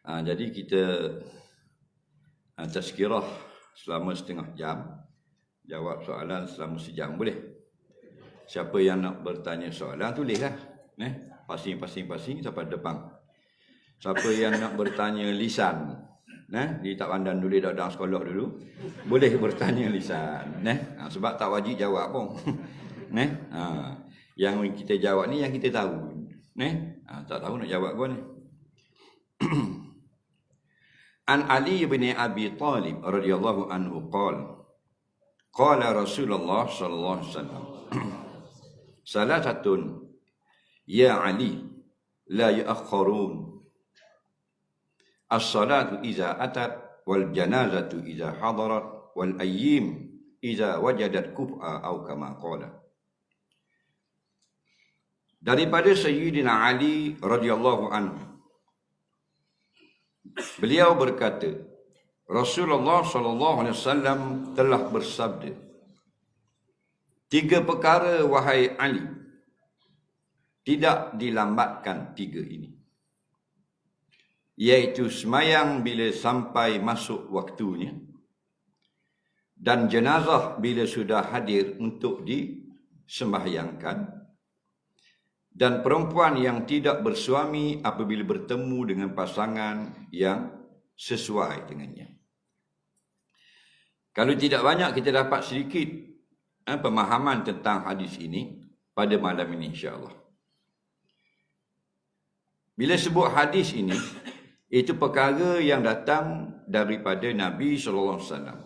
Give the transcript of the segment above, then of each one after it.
Jadi kita tazkirah selama setengah jam, jawab soalan selama sejam boleh. Siapa yang nak bertanya soalan tulislah, pasing sampai depan. Siapa yang nak bertanya lisan, dia tak pandang dulu dalam sekolah dulu, boleh bertanya lisan, sebab tak wajib jawab pun. Yang kita jawab ni yang kita tahu, tak tahu nak jawab apa ni. An Ali bin Abi Talib radhiyallahu anhu qala Rasulullah sallallahu alaihi wasallam salasatun ya Ali la ya'akhkharun as-salatu iza atat wal janazatu iza hadarat wal ayyim iza wajadat kub'a au kama qala. Daripada Sayyidina Ali radhiyallahu anhu, beliau berkata, Rasulullah sallallahu alaihi wasallam telah bersabda, 3 perkara wahai Ali, tidak dilambatkan 3 ini, iaitu semayang bila sampai masuk waktunya, dan jenazah bila sudah hadir untuk disembahyangkan, dan perempuan yang tidak bersuami apabila bertemu dengan pasangan yang sesuai dengannya. Kalau tidak banyak, kita dapat sedikit pemahaman tentang hadis ini pada malam ini insya-Allah. Bila sebut hadis ini, itu perkara yang datang daripada Nabi sallallahu alaihi wasallam.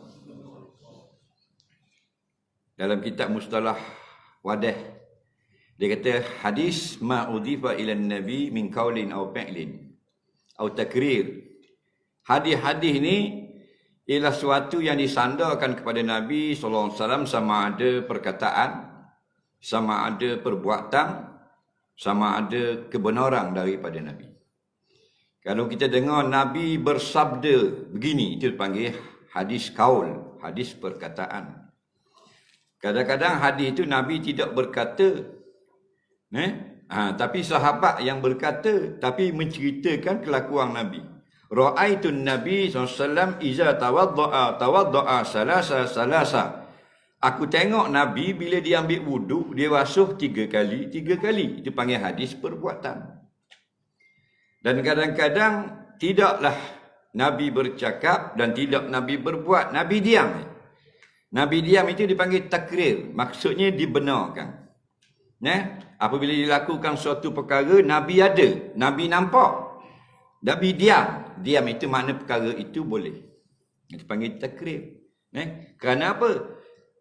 Dalam kitab Mustalah Wadah, dia kata hadis ma udhifa ila nabi min qaulin aw fi'lin aw takrir. Hadis-hadis ni ialah sesuatu yang disandarkan kepada Nabi sallallahu alaihi wasallam, sama ada perkataan, sama ada perbuatan, sama ada kebenaran daripada Nabi. Kalau kita dengar Nabi bersabda begini, itu dipanggil hadis kaul, hadis perkataan. Kadang-kadang hadis itu Nabi tidak berkata, tapi sahabat yang berkata, tapi menceritakan kelakuan Nabi. Ra'aitun Nabi SAW iza tawadda'a salasa. Aku tengok Nabi bila dia ambil wuduk, dia basuh 3 kali. Itu panggil hadis perbuatan. Dan kadang-kadang tidaklah Nabi bercakap dan tidak Nabi berbuat, Nabi diam. Nabi diam itu dipanggil takrir, maksudnya dibenarkan. Apabila dilakukan suatu perkara, Nabi ada, Nabi nampak, Nabi diam. Diam itu makna perkara itu boleh. Itu panggil takrib. Kerana apa?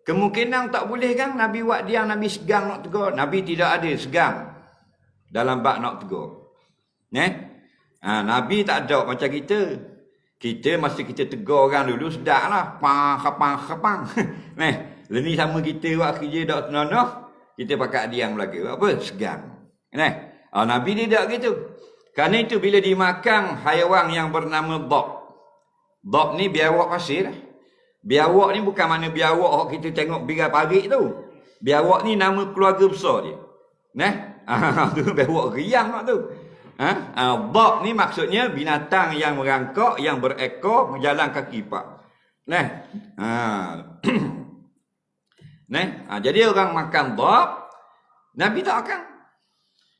Kemungkinan tak boleh kan Nabi buat diam, Nabi segang nak tegur. Nabi tidak ada segang dalam bab nak tegur. Nabi tak ada macam kita. Kita masa kita tegur orang dulu sedaklah, pang. Ini sama kita buat kerja tak senonoh, kita pakai diam lagi. Apa? Segang. Nabi tidak gitu. Kerana itu bila dimakan haiwan yang bernama dhab. Dhab ni biawak pasir. Biawak ni bukan mana biawak kita tengok birai parit tu. Biawak ni nama keluarga besar dia. Tu biawak riang tu. Dhab ni maksudnya binatang yang merangkak, yang berekor, berjalan kaki 4. Jadi orang makan dhab, Nabi tak makan.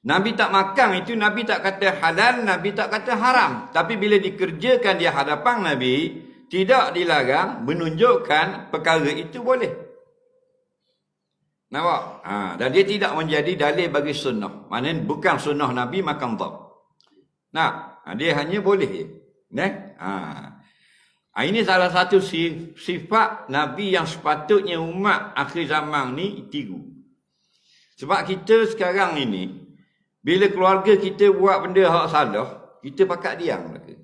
Nabi tak makan itu, Nabi tak kata halal, Nabi tak kata haram. Tapi bila dikerjakan di hadapan Nabi, tidak dilarang, menunjukkan perkara itu boleh. Nampak? Dan dia tidak menjadi dalil bagi sunnah. Maknanya bukan sunnah Nabi makan dhab. Dia hanya boleh. Ini salah satu sifat Nabi yang sepatutnya umat akhir zaman ni tiru. Sebab kita sekarang ini, bila keluarga kita buat benda hak salah, kita pakat diam mereka.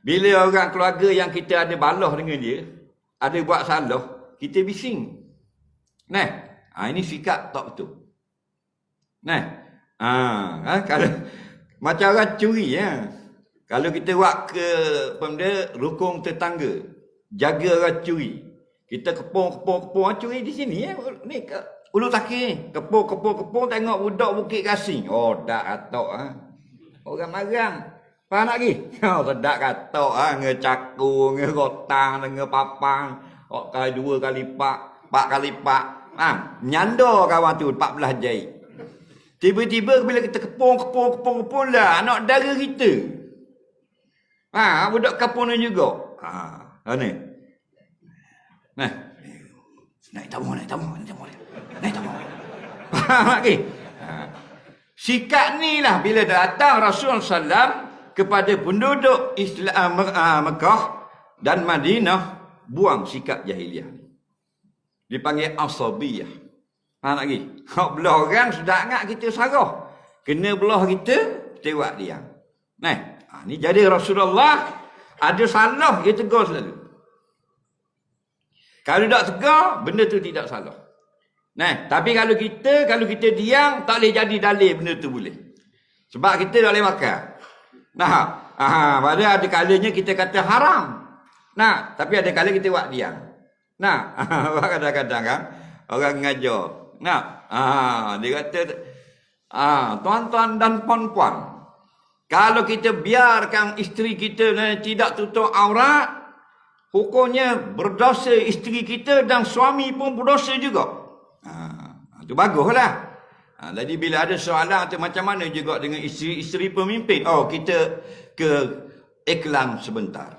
Bila orang keluarga yang kita ada balah dengan dia, ada buat salah, kita bising. Ini sikap tak betul. Kalau macam orang curi, kalau kita buat ke benda rukun tetangga, jaga orang curi, kita kepung curi di sini, ni Ulu Takir, kepung tengok budak Bukit Kasing. Tak atok. Orang marang. Faham tak lagi? Sedap kata ngecaku, ngegotang, ngepapang. Kali 2 kali 4 kali 4. Nyanda kawan tu 14 jari. Tiba-tiba bila kita kepung lah anak dara kita. Budak kapung ni juga. Ni. Nah. Naik tamu. Faham lagi? Sikap ni lah bila datang Rasulullah SAW kepada penduduk Islam Mekah dan Madinah, buang sikap jahiliah. Dipanggil asabiyah. Faham lagi? Hak belah orang sudah ingat kita sarah. Kena belah kita, tewak dia. Ni jadi Rasulullah ada salah, dia tegur selalu. Kalau tak tegur, benda tu tidak salah. Tapi kalau kita diam, tak boleh jadi dalil benda tu boleh. Sebab kita tak boleh makan. Pada ada kalanya kita kata haram. Tapi ada kala kita buat diam. Kadang-kadang kan orang ngajar. Dia kata tuan-tuan dan puan-puan, kalau kita biarkan isteri kita tidak tutup aurat, hukumnya berdosa isteri kita dan suami pun berdosa juga. Itu baguslah. Jadi bila ada soalan tu macam mana juga dengan isteri pemimpin, kita ke iklan sebentar.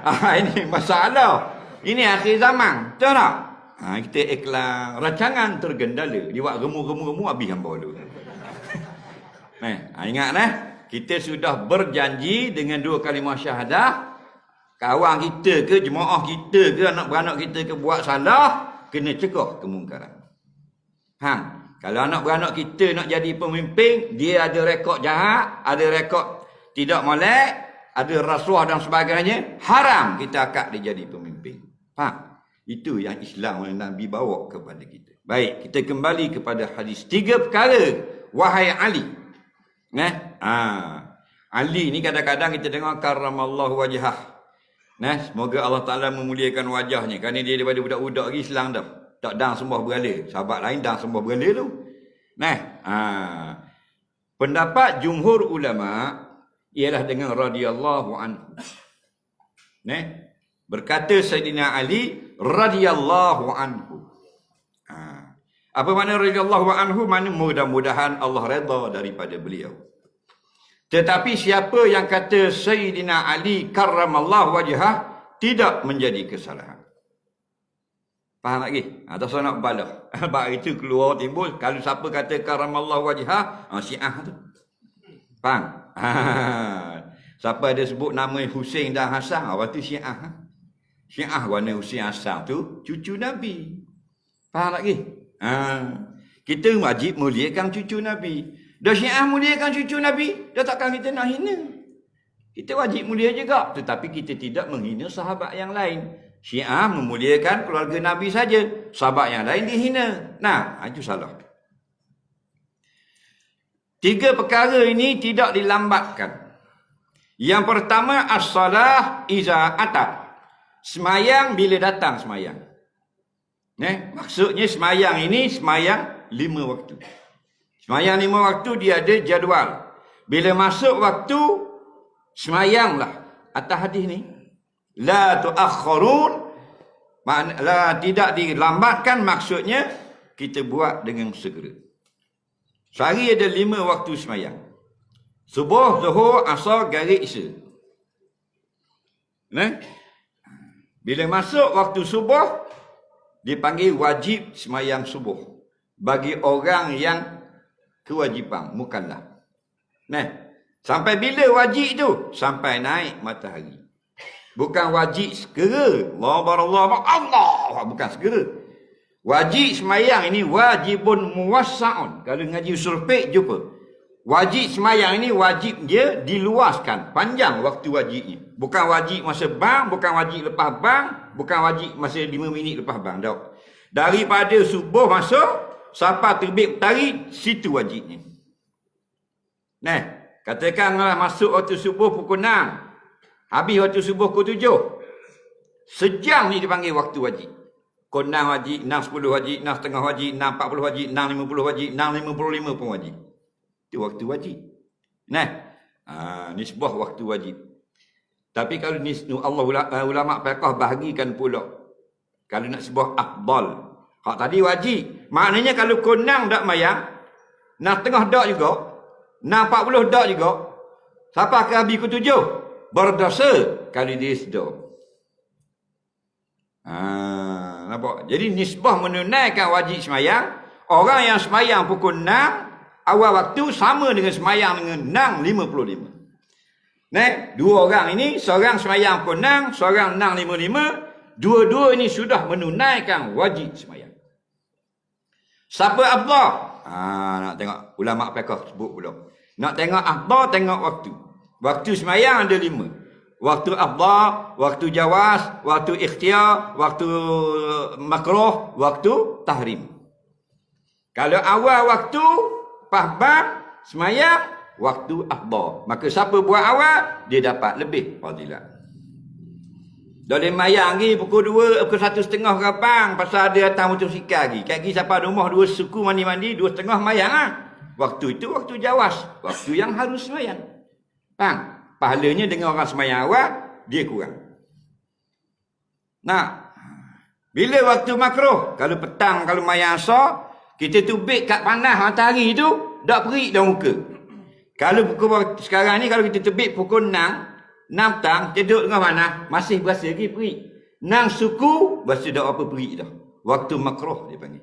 Ini masalah. Ini akhir zaman. Tahu tak? Kita iklan rancangan tergendala. Dia buat remu habis hamba dulu. Ingat kita sudah berjanji dengan 2 kalimah syahadah. Kawan kita ke, jemaah kita ke, anak-beranak kita ke buat salah, kena cegah kemungkaran. Kalau anak-beranak kita nak jadi pemimpin, dia ada rekod jahat, ada rekod tidak molek, ada rasuah dan sebagainya, haram kita akad dia jadi pemimpin. Itu yang Islam yang Nabi bawa kepada kita. Baik, kita kembali kepada hadis. 3 perkara, wahai Ali. Ali ni kadang-kadang kita dengar karramallahu wajhah. Semoga Allah Ta'ala memuliakan wajahnya. Kerana dia daripada budak-budak lagi Islam dah. Tak dang sembah berhala. Sahabat lain dang sembah berhala tu. Pendapat jumhur ulama ialah dengan radhiyallahu anhu. Berkata Sayyidina Ali radhiyallahu anhu. Apa makna radhiyallahu anhu? Makna mudah-mudahan Allah redha daripada beliau. Tetapi siapa yang kata Sayyidina Ali karramallahu wajhah, tidak menjadi kesalahan. Faham lagi? Tak usah nak balah. Sebab itu keluar timbul, kalau siapa kata karramallahu wajhah, Syiah tu. Faham? Siapa ada sebut nama Husain dan Hasan, apa tu Syiah. Syiah warna Husain Hasan tu cucu Nabi. Faham lagi? Kita wajib muliakan cucu Nabi. Dah Syiah muliakan cucu Nabi, dah takkan kita nak hina. Kita wajib mulia juga, tetapi kita tidak menghina sahabat yang lain. Syiah memuliakan keluarga Nabi saja, sahabat yang lain dihina. Itu salah. 3 perkara ini tidak dilambatkan. Yang pertama, as-salah iza atat. Semayang bila datang semayang. Maksudnya semayang ini semayang 5 waktu. Semayang 5 waktu dia ada jadual. Bila masuk waktu, semayanglah. Atas hadis ni, la tu'akhirun, tidak dilambatkan, maksudnya kita buat dengan segera. Sehari ada 5 waktu semayang. Subuh, zuhur, asar, maghrib, isya. Bila masuk waktu subuh, dipanggil wajib semayang subuh. Bagi orang yang kewajipan, mukallaf. Sampai bila wajib tu? Sampai naik matahari. Bukan wajib segera. Allah, bukan segera. Wajib semayang ini wajibun muwassa'un. Kalau ngaji usul fiqh jumpa. Wajib semayang ini wajib dia diluaskan. Panjang waktu wajibnya. Bukan wajib masa bang, bukan wajib lepas bang, bukan wajib masa 5 minit lepas bang. Daripada subuh masuk sampai terbit matahari, situ wajibnya. Katakanlah masuk waktu subuh pukul 6. Habis waktu subuh pukul 7. Sejam ni dipanggil waktu wajib. Pukul 6 wajib, 6.10 wajib, 6.30 wajib, 6.40 wajib, 6.50 wajib, 6.55 pun wajib. Itu waktu wajib. Nisbah waktu wajib. Tapi kalau ulama fiqh bahagikan pula. Kalau nak sebut afdal. Hak tadi wajib. Maknanya kalau konang dak mayang, nak tengah dak juga, nak 40 dak juga, sampai ke habis ke 7 berdosa kalau dia sedar. Nampak? Jadi nisbah menunaikan wajib semayang, orang yang semayang pukul 6 awal waktu sama dengan semayang dengan 6.55. Dua orang ini, seorang semayang pukul 6, seorang 6.55, dua-dua ini sudah menunaikan wajib semayang. Siapa afdal? Nak tengok ulama fiqh sebut pula. Nak tengok afdal, tengok waktu. Waktu semayang ada 5. Waktu afdal, waktu jawaz, waktu ikhtiar, waktu makruh, waktu tahrim. Kalau awal waktu faham semayang, waktu afdal. Maka siapa buat awal, dia dapat lebih fadilat. Boleh mayang lagi pukul 2, pukul 1.30 kapang. Pasal ada datang motosikal lagi. Kat lagi sampai rumah 2 suku mandi-mandi, 2.30 mayang. Waktu itu waktu jawaz. Waktu yang harus semayang. Faham? Pahalanya dengan orang semayang awal, dia kurang. Bila waktu makruh, kalau petang, kalau mayang asar, kita tubik kat panas matahari tu, dak perik dah muka. Kalau pukul sekarang ni, kalau kita tubik pukul 6 petang, duduk dengan panas, masih berasa lagi perik. 6 suku, berasa dak apa perik dah. Waktu makruh dia panggil.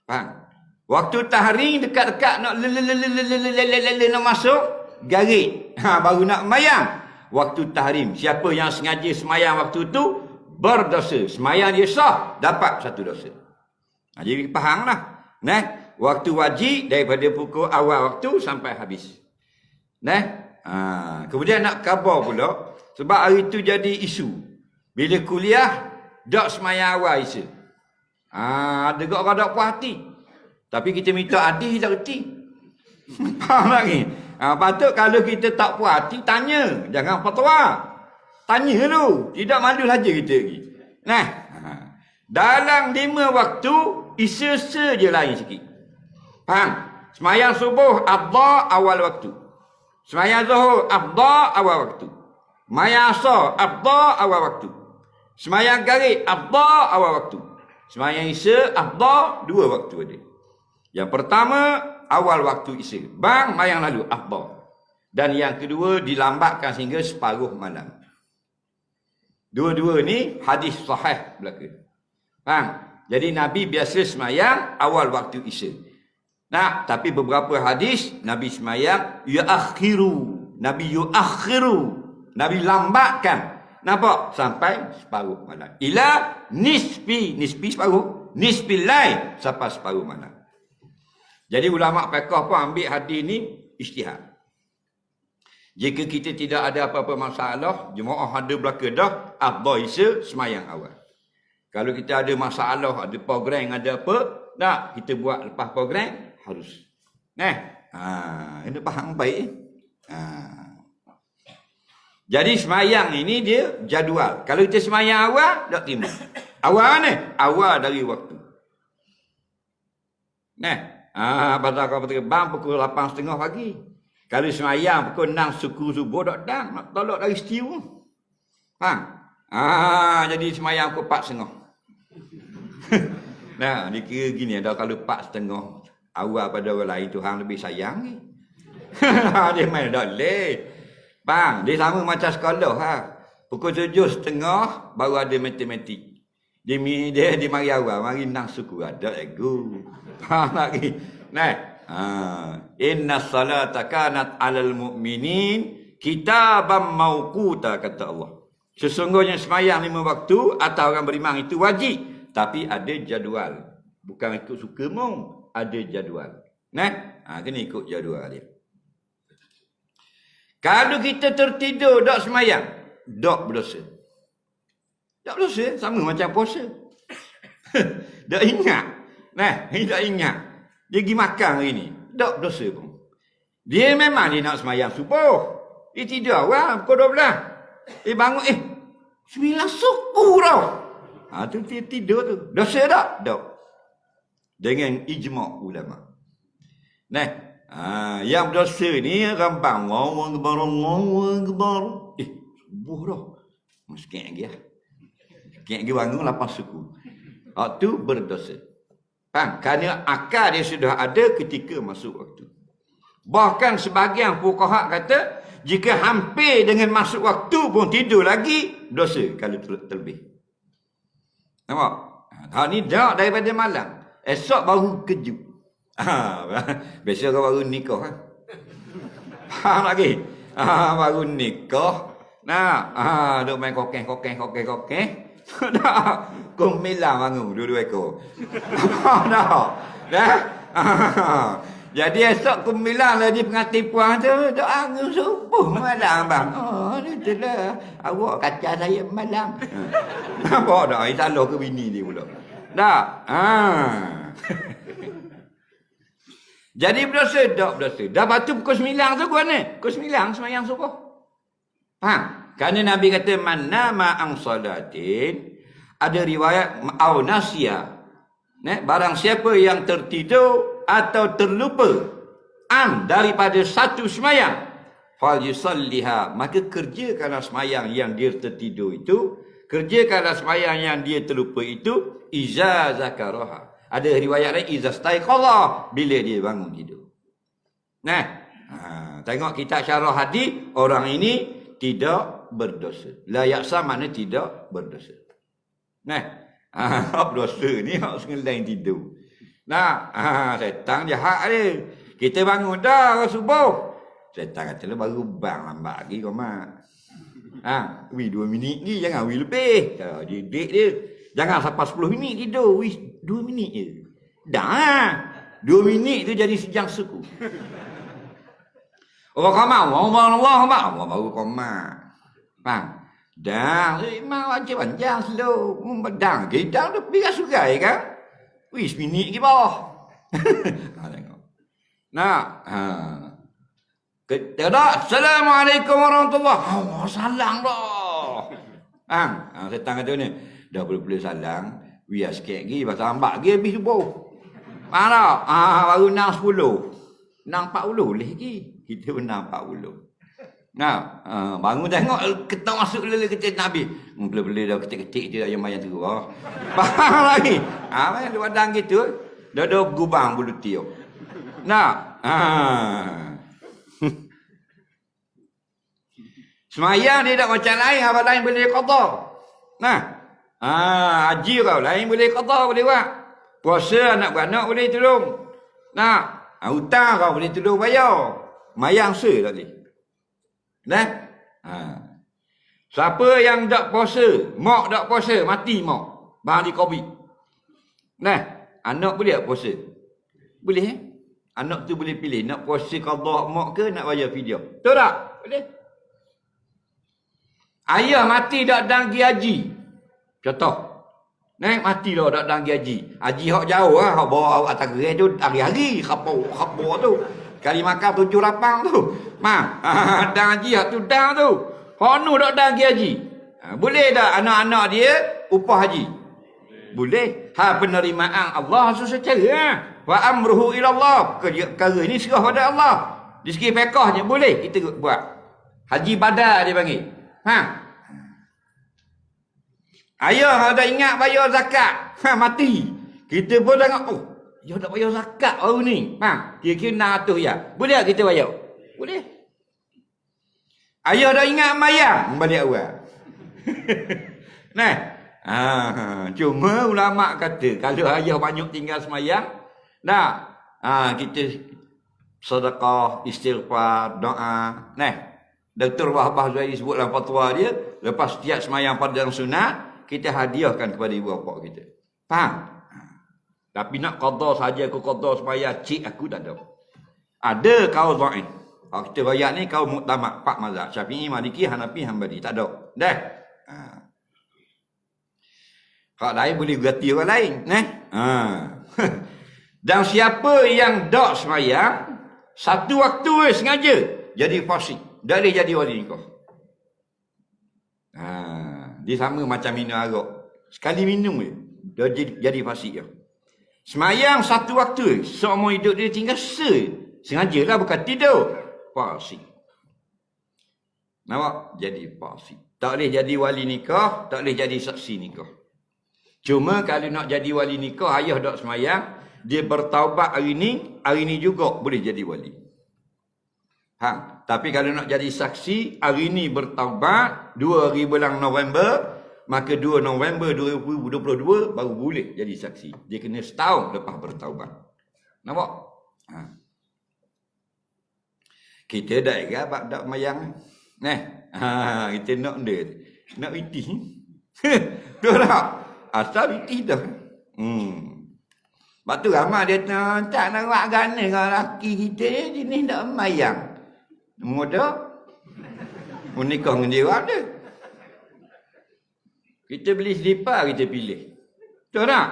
Faham? Waktu tahrim dekat-dekat nak nak masuk, garit. Baru nak mayang. Waktu tahrim. Siapa yang sengaja semayang waktu tu, berdosa. Semayang dia sah, dapat 1 dosa. Jadi fahamlah. Waktu wajib daripada pukul awal waktu sampai habis. Kemudian nak khabar pula, sebab hari tu jadi isu. Bila kuliah, dak semayang awal Isya. Ada orang dak puas hati. Tapi kita minta adil tak reti. Faham lagi? Patut kalau kita tak puas hati, tanya. Jangan fatwa. Tanya dulu. Tidak malu saja kita lagi. Dalam 5 waktu, Isya je lain sikit. Faham? Semayang subuh, afdal awal waktu. Semayang zuhur, afdal awal waktu. Semayang asar, afdal awal waktu. Semayang garit, afdal awal waktu. Semayang Isya, afdal 2 waktu ada. Yang pertama, awal waktu Isya. Mayang lalu, afdal. Dan yang kedua, dilambatkan sehingga separuh malam. Dua-dua ni hadis sahih belaka. Faham? Jadi Nabi biasa semayang awal waktu Isya. Tapi beberapa hadis, Nabi semayang Nabi lambatkan. Nampak? Sampai separuh malam. Ila nisfi separuh. Nisfi lain sampai separuh malam. Jadi ulama fiqh pun ambil hadis ni ijtihad. Jika kita tidak ada apa-apa masalah, jemaah ada belaka dah, afdal Isya semayang awal. Kalau kita ada masalah, ada program, ada apa, kita buat lepas program, harus. Ini faham baik. Jadi semayang ini dia jadual. Kalau kita semayang awal, tak terima. Awal ni? Awal dari waktu. Pasal kau terbang pukul 8.30 pagi. Kalau semayang pukul 6 subuh tak dang. Nak tolak dari setiu. Faham? Jadi semayang pukul 4.30. Dikira gini. Ada kalau 4.30 awal pada orang lain, Tuhan lebih sayang ni. Dia main tak boleh. Faham? Dia sama macam sekolah. Pukul 7.30 baru ada matematik. Dia mari awal, mari 6 suku. Ada ego. Faham lagi? Inna salata kanat alal mu'minin kitaban mawquta, kata Allah. Sesungguhnya semayang 5 waktu atas orang beriman itu wajib, tapi ada jadual. Bukan ikut suka mau, ada jadual. Kena ikut jadual dia. Kalau kita tertidur tak semayang, tak berdosa. Tak berdosa, sama macam puasa. Tak ingat. Tak ingat. Dia pergi makan hari ni. Tak berdosa pun. Dia memang dia nak semayang subuh. Dia tidur awal pukul 12. Bangun, 9 suku tau. Tu dia tidur tu. Dosa tak? Tak. Dengan ijma' ulama. Yang berdosa ni rambang. Allahu Akbar, Allahu Akbar. Subuh dah. Sikit lagi lah. Sikit lagi bangun lepas suku. Waktu berdosa. Faham? Kerana akal dia sudah ada ketika masuk waktu. Bahkan sebahagian fuqaha kata, jika hampir dengan masuk waktu pun tidur lagi, dosa kalau terlebih. Nampak? Ni dah daripada malam. Esok baru kejut. Biasa kau baru nikah. Faham lagi? Baru nikah. Duk main kokeng. Dah. Kau milang bangun dua-dua ekor. Dah. Jadi esok kumbilang lagi pengatipuan tu, duk angin subuh malam bang. Itulah awak kacau saya malam. Nampak dah, salah ke bini dia pula. Dah. Jadi berdosa, tak berdosa. Dah batu pukul 9 tu ke mana? Pukul 9 semayang subuh. Faham? Kerana Nabi kata, man nama ang salatin, ada riwayat, au nasya. Barang siapa yang tertidur, atau terlupa daripada satu semayang, fal yusalliha, maka kerjakanlah semayang yang dia tertidur itu, kerjakanlah semayang yang dia terlupa itu, iza zakaraha. Ada riwayat lain, iza staiqadha, bila dia bangun tidur. Tengok kitab syarah hadis, orang ini tidak berdosa. La yaksa makna tidak berdosa. Berdosa ni hak sengeleng tidur. Setan jahat dia. Kita bangun dah subuh. Setan kata, baru bang lambat lagi kau mak. 2 minit ni, jangan lebih. Didik dia. Jangan sampai 10 minit tidur. 2 minit je. Dah. 2 minit tu jadi sejam suku. Allah kamak. Allah baru kamak. Faham? Dah. Memang wajib panjang slow. Bedang. Kita dah pergi sugai kan? 1 minit ke bawah. Tengok. Assalamualaikum warahmatullahi wabarakatuh. Salam dah. Setan kata ni, dah boleh salam. Biar sikit lagi, pasal lambat lagi habis subuh. Faham tak? Baru 6.10. 6.40 lagi. Kita pun 6.40. Bangun tengok ketak masuk lele ketik Nabi. Boleh-boleh dah ketik-ketik je ayam-ayam tu. Faham lagi? Main wadang gitu. Dah gubang bulu tiup. Semayang dia tak macam lain, apa lain boleh qada. Haji kau lain boleh qada, boleh buat. Puasa anak-anak boleh tolong. Hutang kau boleh tolong bayar. Mayang tak boleh. Siapa yang tak puasa, mak tak puasa, mati mak. Bang di COVID. Anak boleh tak puasa? Boleh Anak tu boleh pilih nak puasa qada mak ke nak bayar fidyah. Betul tak? Boleh. Ayah mati tak danggi haji. Contoh. Mati dah tak danggi haji. Haji hak jauh hak bawa atas gerai tu hari-hari khapau tu. Kali makan 7 lapang tu. Dan haji hak tu dang tu. Hak nu tak danggi haji. Boleh tak anak-anak dia upah haji? Boleh. Penerimaan Allah secara. Wa amruhu ila Allah. Perkara ni serah pada Allah. Di segi fiqahnya boleh kita buat. Haji badal dia panggil. Ayah ada ingat bayar zakat. Mati. Kita pun tengok, dia tak bayar zakat baru ni. Kira-kira 600 ya. Boleh tak kita bayar? Boleh. Ayah dah ingat mayang. Balik awal. Cuma ulama kata, kalau ayah banyak tinggal semayang, kita sedekah, istighfar, doa. Dr. Wahbah Zuhairi sebut dalam fatwa dia, lepas setiap semayang fardu sunat, kita hadiahkan kepada ibu bapa kita. Faham? Tapi nak qada saja aku qada semayang, cik aku tak ada. Ada kau dhaif. Kalau kita bayar ni kau muktamad 4 mazhab, Syafi'i, Maliki, Hanafi, Hanbali, tak ada. Dah. Hak lain boleh ganti orang lain, Dan siapa yang tak semayang, satu waktu sengaja jadi fasik, dah boleh jadi wali nikah. Dia sama macam minum arak. Sekali minum je, dah jadi fasik je. Semayang satu waktu, seumur hidup dia tinggal Sengajalah bukan tidur. Fasik. Nampak? Jadi fasik. Tak boleh jadi wali nikah, tak boleh jadi saksi nikah. Cuma kalau nak jadi wali nikah, ayah dak semayang, dia bertaubat hari ni juga boleh jadi wali. Tapi kalau nak jadi saksi, hari ni bertaubat, 2 hari bulan November, maka 2 November 2022 baru boleh jadi saksi. Dia kena setahun lepas bertaubat. Nampak? Kita dah agak dak mayang. Kita nak dia. Nak itih. Tu tak? Asal itih dah. Lepas tu ramai dia tak nak buat gana dengan lelaki kita jenis dak mayang. Muda. Menikah dengan dia ada. Kita beli selipar, kita pilih. Betul tak?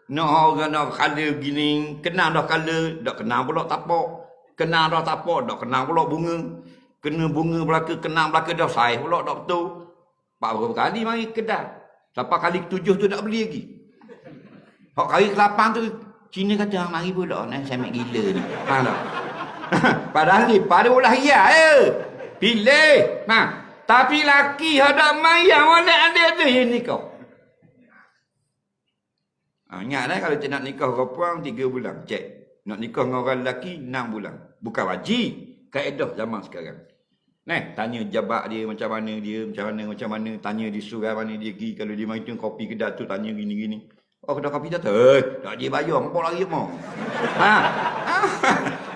Nak orang nak colour gini, kenal dah colour, tak kenal pula tapak. Kenal dah tapak, tak kenal pula bunga. Kena bunga belaka, kenal belaka dah saiz pula tak betul. Berapa kali mari kedai. Sampai kali ke-7 tu tak beli lagi. Hak kali ke-8 tu, Cina kata, mari pula, saya mak gila ni. Faham tak? Padahal ni, pada ulah ya, pilih. Tapi laki ada mayang wala ada yang nikah. Ingat kalau tak nak nikah dengan perempuan 3 bulan, cek. Nak nikah dengan orang lelaki 6 bulan. Bukan wajib, kaedah zaman sekarang. Tanya jabat dia macam mana, tanya dia surat mana dia pergi. Kalau dia main tu kopi kedai tu tanya gini-gini. Oh, kedai kopi dah tu, tak dia bayar, apa lagi mau.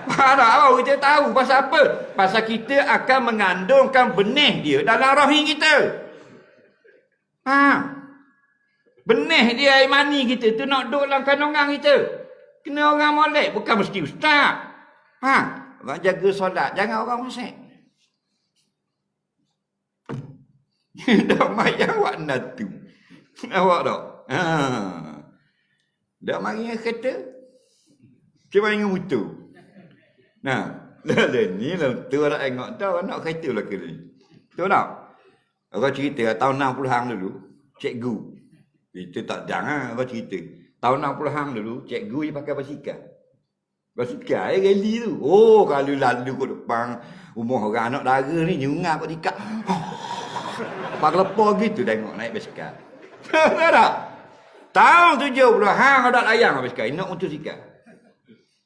Baru kita tahu pasal apa? Pasal kita akan mengandungkan benih dia dalam rahim kita. Benih dia air mani kita tu nak duduk dalam kandungan kita. Kena orang molek, bukan mesti ustaz. Orang jaga solat, jangan orang musik. Dah mayang wak natu. Nampak tak? Dah mari dengan kereta. Cuba dengan motor. Ni lah tu orang tengok tahu nak kereta lah ke ni. Tahu tak? Orang cerita tahun 60-an dulu, cikgu. Kita tak jangan orang cerita. Tahun 60-an dulu, cikgu dia pakai basikal. Basikal rally tu. Oh, kalau lalu kat depan rumah orang anak dara ni nyungah kat tikak. Pak lepas gitu tengok naik basikal. Tahu tak? Tahun 70-an ada layang basikal, nak motosikal.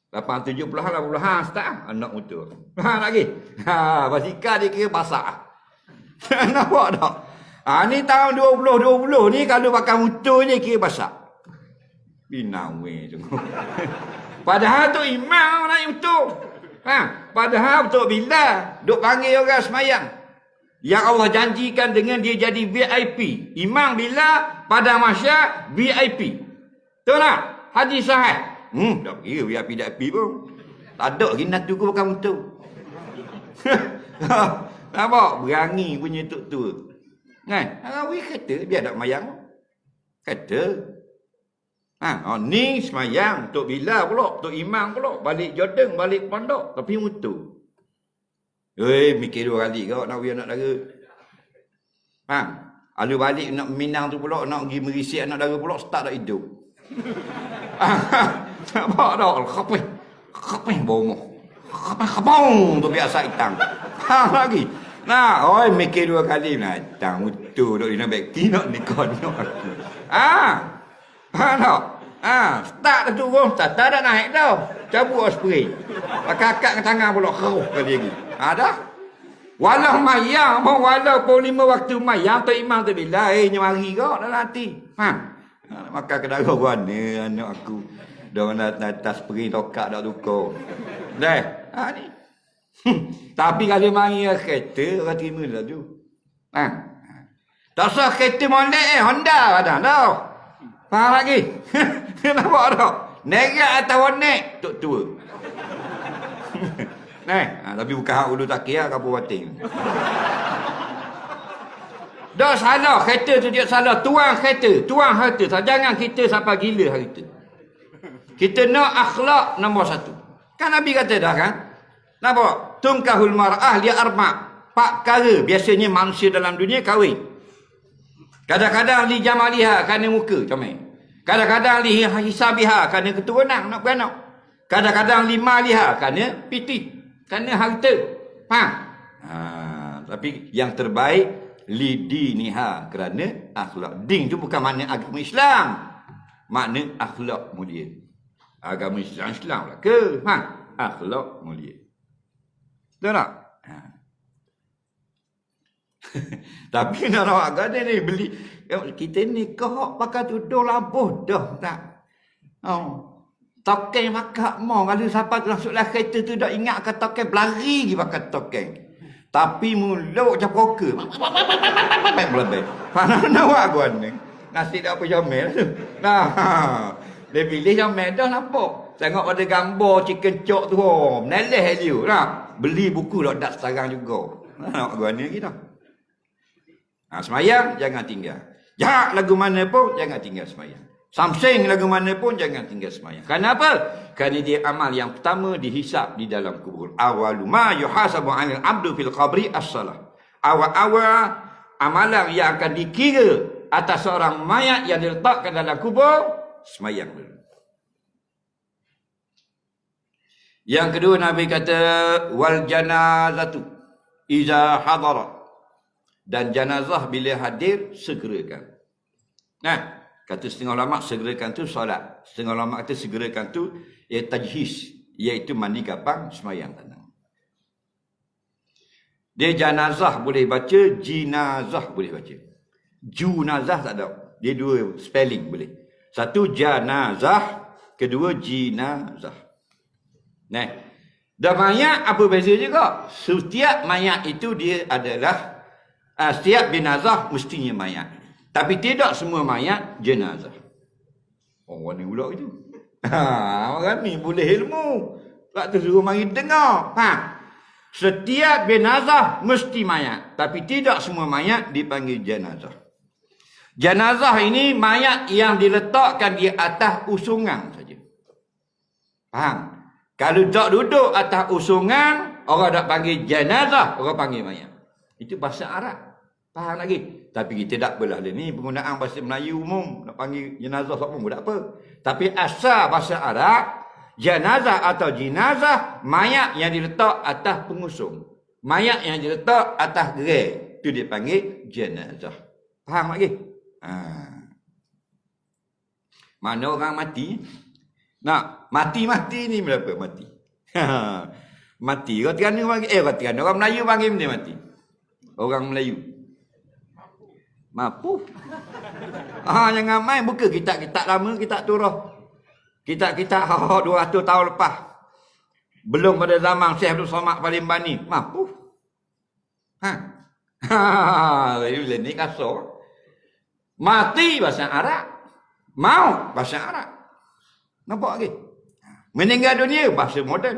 70-an 80-an start anak motor. Lagi. Basikal dia kira basah. Nampak tak? Ni tahun 2020 ni kalau pakai motor je kira basah. Binang weh tu. Padahal tu imam naik motor. Padahal tu bila duk panggil orang semayang. Yang Allah janjikan dengan dia jadi VIP. Imam bila pada mahsyar VIP. Betul tak? Hadis sahih. Tak kira VIP pun. Tak ada lagi nak tunggu pakai motor. Nampak? Berani punya tok tua. Arawi kata, biar tak mayang. Kata. Ni semayang. Tok Bila pula. Tok Imam pula. Balik Jordan, balik pondok. Tapi motor. Mikir 2 kali kau nak pergi anak dara. Lalu balik nak Minang tu pula, nak pergi merisik anak dara pula, start tak hidup. Nampak tak? Kapih bomoh. Kapong tu biasa hitam. Lagi. Mikir 2 kali lah. Datang motor duk nak beki nak nikah nak aku. Start dah turun, tak dah naik dah. Cabut spray. Kakak ke tangan pula keruh kali lagi. Dah. Walau mayang, walaupun 5 waktu mayang, Tok Imam tu bila, nyemari kau dalam hati. Maka kedara warna anak aku. Dah nak atas spray tokak dah tukar. Dah. Ni. Tapi kalau mari kereta, orang terima lah tu. Tak usah kereta molek Honda ada dah. Faham lagi? Nampak tak? Nerak atau nek tok tua. Tapi bukan hak ulu takir kapur batin. Dah salah kereta tu dia salah. Tuang kereta, tuang harta. Jangan kita sampai gila hari tu. Kita nak akhlak nombor 1. Kan Nabi kata dah kan? Nampak? Tungkahul mar'ah li arba'. 4 perkara biasanya manusia dalam dunia kahwin. Kadang-kadang li jamaliha kerana muka comel. Kadang-kadang li hisabiha kerana keturunan nak beranak. Kadang-kadang 5 liha kerana piti, kerana harta. Faham? Tapi yang terbaik lidiniha, kerana akhlak. Din tu bukan makna agama Islam. Makna akhlak mulia. Agama Islam lah ke? Akhlak mulia. Betul tak? Tapi nak rawat gada ni beli. Kita ni kau pakai tudung labuh dah tak? Tokeng pakai mau. Kalau siapa masuk lah kereta tu dah ingat ke tokeng. Berlari pergi pakai tokeng. Tapi mulut macam poker. Belabek. Mana awak gua ni? Nasi dah apa jamel tu. Dia pilih jamel dah nampak. Tengok pada gambar chicken chop tu. Meneleh dia lah. Beli buku dah sekarang juga. Nak gua ni lagi dah. Semayang jangan tinggal. Jahat lagu mana pun jangan tinggal semayang. Samsing lagu mana pun jangan tinggal semayang. Kenapa? Kerana dia amal yang pertama dihisap di dalam kubur. Awalu ma yuhasabu 'anil 'abdu fil qabri as-salah. Awal-awal amalan yang akan dikira atas seorang mayat yang diletakkan dalam kubur, semayang dulu. Yang kedua Nabi kata wal janazatu iza hadara. Dan jenazah bila hadir, segerakan. Kata setengah ulama, segerakan tu solat. Setengah ulama kata segerakan tu, tajhis. Iaitu mandi kapang, semayang tanah. Dia jenazah boleh baca, jinazah boleh baca. Junazah tak ada. Dia dua spelling boleh. Satu jenazah, kedua jinazah. Dan mayat apa beza juga? Setiap mayat itu dia adalah setiap jenazah mestinya mayat. Tapi tidak semua mayat jenazah. Orang ni pula itu. Orang ni boleh ilmu. Tak tu suruh mari dengar. Setiap jenazah mesti mayat. Tapi tidak semua mayat dipanggil jenazah. Jenazah ini mayat yang diletakkan di atas usungan saja. Faham? Kalau tak duduk atas usungan, orang tak panggil jenazah, orang panggil mayat. Itu bahasa Arab. Faham lagi? Tapi kita tak apalah. Ini penggunaan bahasa Melayu umum. Nak panggil jenazah pun tak apa. Tapi asal bahasa Arab, jenazah atau jinazah, mayat yang diletak atas pengusung. Mayat yang diletak atas gerai. Itu dia panggil jenazah. Faham lagi? Mana orang mati? Mati ni berapa mati? Mati. Orang Terengganu panggil, orang Terengganu. Orang Melayu panggil benda mati. Orang Melayu. Mapu. Jangan main. Buka kitab-kitab lama, kitab turah. Kitab-kitab 200 tahun lepas. Belum pada zaman Syekh Abdul Somad Palimbani. Mapu. Bila ni kasar. Mati bahasa Arab. Maut bahasa Arab. Nampak lagi? Meninggal dunia bahasa moden.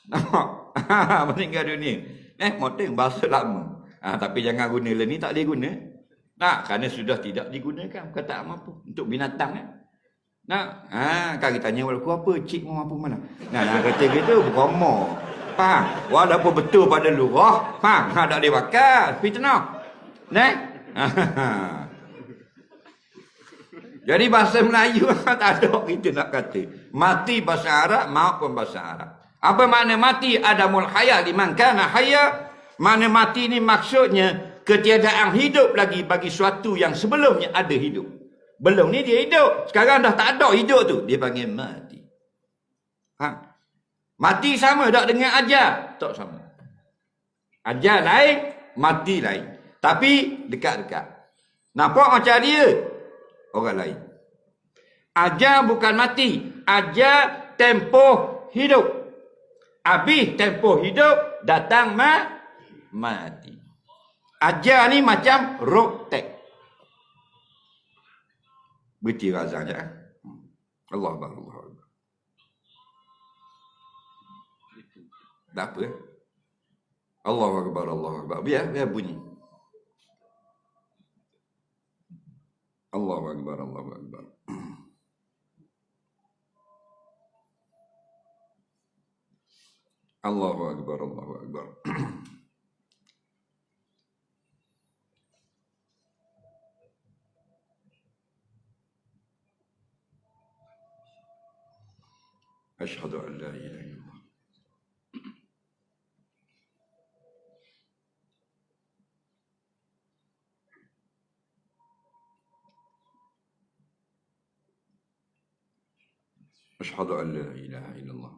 Nampak? Meninggal dunia. Moden bahasa lama. Tapi jangan guna lah ni, tak boleh guna. Kerana sudah tidak digunakan. Kata mampu untuk binatang. Kan kita tanya walaupun apa, cik mampu mana? Kata gitu, beromor. Faham? Walaupun betul pada lurah, faham? Tak boleh bakar. Fitnah. Jadi bahasa Melayu tak ada kita nak kata. Mati bahasa Arab, maut pun bahasa Arab. Apa makna mati? Adamul haya liman kana haya. Mana mati ni maksudnya ketiadaan hidup lagi bagi suatu yang sebelumnya ada hidup. Belum ni dia hidup. Sekarang dah tak ada hidup tu. Dia panggil mati. Mati sama tak dengan ajar? Tak sama. Ajar lain, mati lain. Tapi dekat-dekat. Nampak macam dia? Orang lain. Ajar bukan mati. Ajar tempoh hidup. Habis tempoh hidup, datang mati. Ajar ni macam rotek. Berhenti razan je. Allah Akbar, Allah Akbar. Tak apa. Allah Akbar, Allah Akbar. Biar bunyi. Allah Akbar, Allah Akbar. Allahu Akbar, Allahu Akbar. Asyhadu an la ilaha illallah. Asyhadu an la ilaha illallah.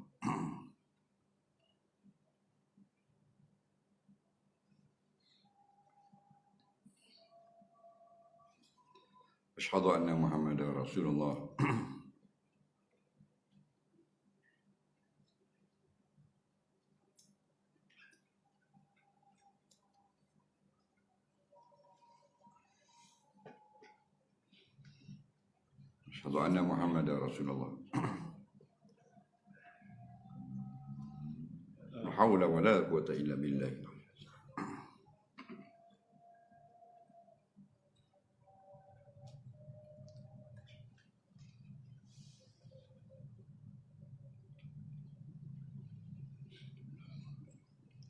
Asyhadu anna Muhammadar Rasulullah. Asyhadu anna Muhammadar Rasulullah. La haula wa la quwwata illa billah.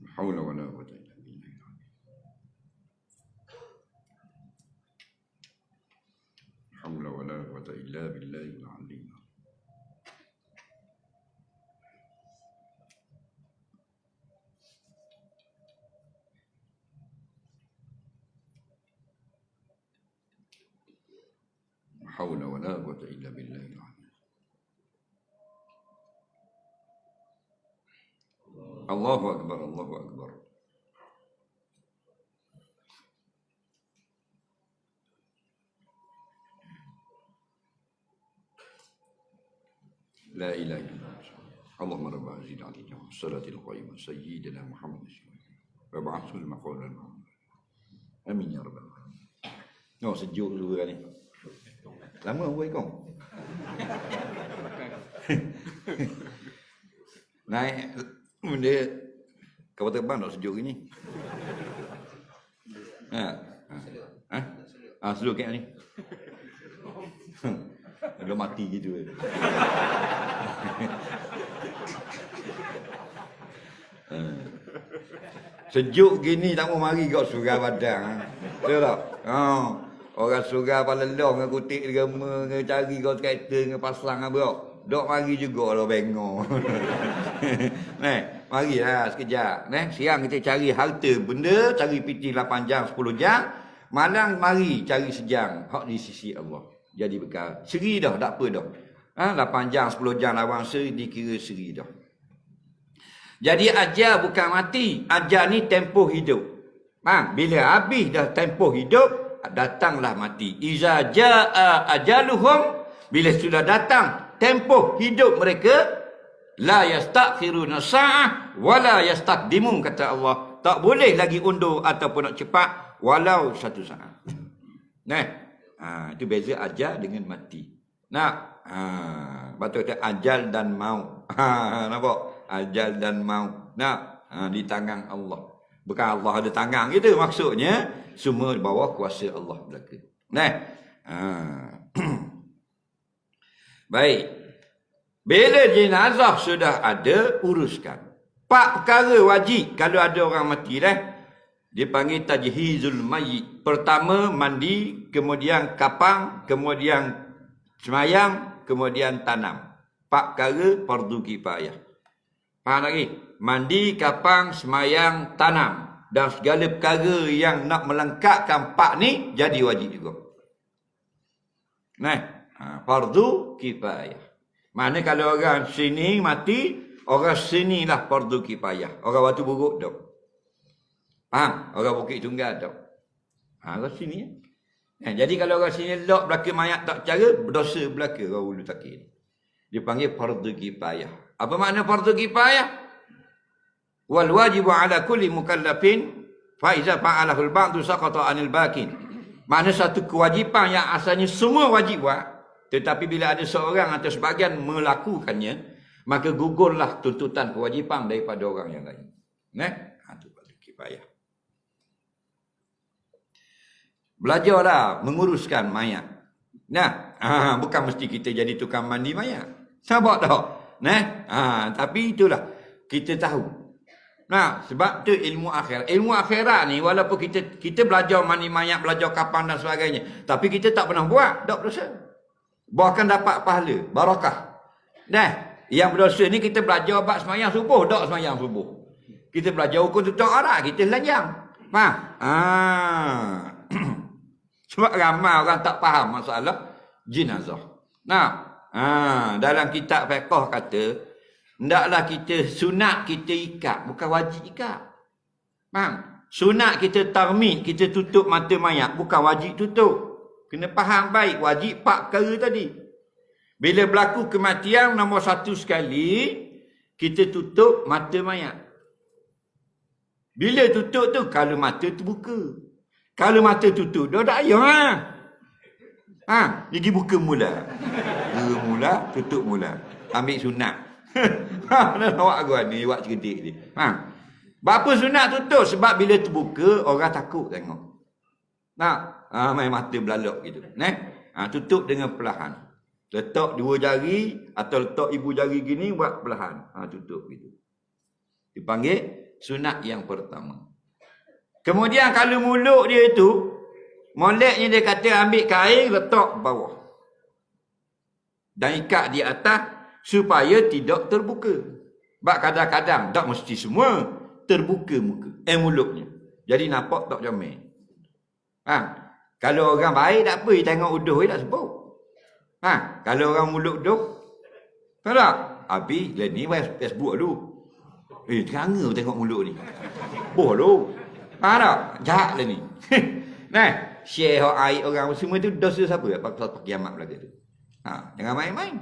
La haula wa la quwwata illa billah. La haula wa la quwwata illa billahil aliyyil. حول ولا قوة إلا بالله العظيم. الله أكبر الله أكبر. لا إله إلا الله. اللهم رب هذه العظيمة والصلاة القائمة سيدنا محمد وابعثه المقام المحمود. آمين يا رب العالمين. Sejuk dulu ni. Lama buat kau. Naik benda kapal terbang tak sejuk ni. Sejuk kat ni. Dah mati gitu. Sejuk gini tak mau mari kau surau Padang. Betul tak? Orang surau Palelong dengan kutik derma, dengan cari kau kereta dengan pasang apa. Dok mari juga lah bengok. Marilah sekejap. Siang kita cari harta benda, cari piti 8 jam, 10 jam. Malang mari cari sejam. Hak di sisi Allah. Jadi bekal. Seri dah, tak apa dah. 8 jam, 10 jam lawan seri, dikira seri dah. Jadi ajar bukan mati. Ajar ni tempoh hidup. Bila habis dah tempoh hidup, datanglah mati. Iza jaa ajaluhum, bila sudah datang tempoh hidup mereka, la yastakhiruna sa'ah wala yastaqdimun, kata Allah. Tak boleh lagi undur ataupun nak cepat walau satu saat. Itu beza ajal dengan mati. Betul kata ajal dan maut. Nampak? Ajal dan maut. Di tangan Allah. Bukan Allah ada tangan gitu, maksudnya semua di bawah kuasa Allah belaka. Baik. Bila jenazah sudah ada, uruskan. 4 perkara wajib kalau ada orang mati dipanggil tajhizul mayyit. Pertama mandi, kemudian kapang, kemudian semayang, kemudian tanam. 4 perkara fardu kifayah. Faham lagi? Mandi, kapang, semayang, tanam. Dan segala perkara yang nak melengkapkan 4 ni jadi wajib juga. Fardu kifayah. Mana kalau orang sini mati, orang sini lah fardu kifayah. Orang Batu Buruk tak. Faham? Orang Bukit Tunggal tak. Orang sini. Jadi kalau orang sini lok belaka mayat tak cara, berdosa belaka orang Ulu Takir. Dia panggil fardu kifayah. Apa makna fardu kifayah? Wal wajibu ala kulli mukallafin fa iza fa'alahu al-ba'du saqata 'anil baqin. Makna satu kewajipan yang asalnya semua wajib buat, tetapi bila ada seorang atau sebahagian melakukannya, maka gugurlah tuntutan kewajipan daripada orang yang lain. Itu fardu kifayah. Belajarlah menguruskan mayat. Bukan mesti kita jadi tukang mandi mayat. Nampak tak? Tapi itulah kita tahu. Sebab tu ilmu akhirat. Ilmu akhirat ni walaupun kita belajar mandi mayat, belajar kapan dan sebagainya, tapi kita tak pernah buat, tak berdosa. Bahkan dapat pahala, barakah. Yang berdosa ni kita belajar bab semayang subuh, tak semayang subuh. Kita belajar hukum tutup arah, kita lanjang. Faham? Sebab ramai orang tak faham masalah jenazah. Dalam kitab fiqh kata, hendaklah kita sunat kita ikat, bukan wajib ikat. Faham? Sunat kita tarmid, kita tutup mata mayat, bukan wajib tutup. Kena faham baik, wajib 4 perkara tadi. Bila berlaku kematian nombor 1 sekali, kita tutup mata mayat. Bila tutup tu, kalau mata terbuka. Kalau mata tutup, dah tak payah. Gigi buka mula. Buka mula, tutup mula. Ambil sunat. Awak gua ni, awak cerdik ni. Berapa sunat tutup? Sebab bila terbuka, orang takut tengok. Main mata belalok gitu. Tutup dengan perlahan. Letak 2 jari atau letak ibu jari gini, buat perlahan. Tutup gitu. Dipanggil sunat yang pertama. Kemudian kalau mulut dia itu, moleknya dia kata ambil kain, letak bawah. Dan ikat di atas supaya tidak terbuka. Sebab kadang-kadang, tak mesti semua, terbuka muka. Mulutnya. Jadi nampak tak comel. Kalau orang baik tak apa, dia tengok uduh dia tak sebut. Kalau orang mulut uduh, tahu tak? Habis, lah ni Facebook dulu. Teranga tengok mulut ni. Dulu. Tak? Jahat lah ni. Share aib orang semua tu dosa siapa? Pasal kiamat belaka tu. Jangan main-main.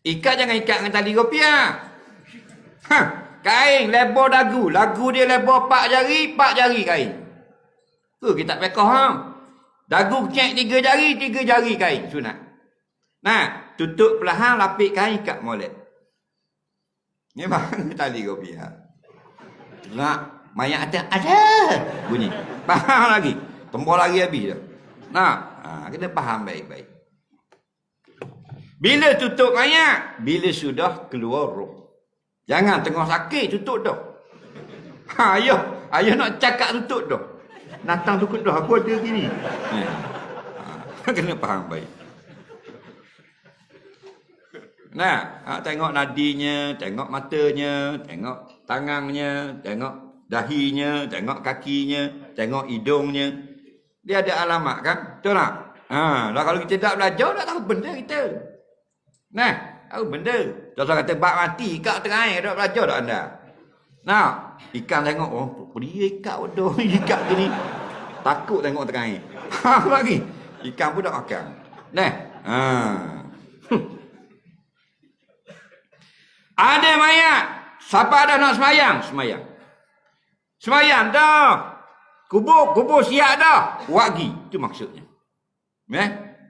Ikat jangan ikat dengan tali rupiah. Kain lebar dagu. Lagu dia lebar 4 jari kain. Tu kita fiqh. Dagu cek 3 jari kain sunat. Tutup perlahan, lapik kain, ikat molek. Ni bang tali rupiah. Nak mayat atas ada bunyi. Faham lagi. Tembok lagi habis dah. Kena faham baik-baik. Bila tutup mayat? Bila sudah keluar roh. Jangan tengah sakit tutup dah. Ayah nak cakap tutup dah. Natang tutup dah, aku ada gini. Kena faham baik. Tengok nadinya, tengok matanya, tengok tangannya, tengok dahinya, tengok kakinya, tengok hidungnya. Dia ada alamat kan? Betul tak? Kalau kita tak belajar, tak tahu benda kita. Tahu benda. Contoh kata bak mati, ikat tengah air, tak belajar tak anda? Ikan tengok, dia ikat bodoh, ikat gini. Takut tengok tengah air. Lagi. Ikan pun tak makan. Ada mayat. Siapa dah nak semayang? Semayang dah. Kubur siap dah. Wagi. Itu maksudnya.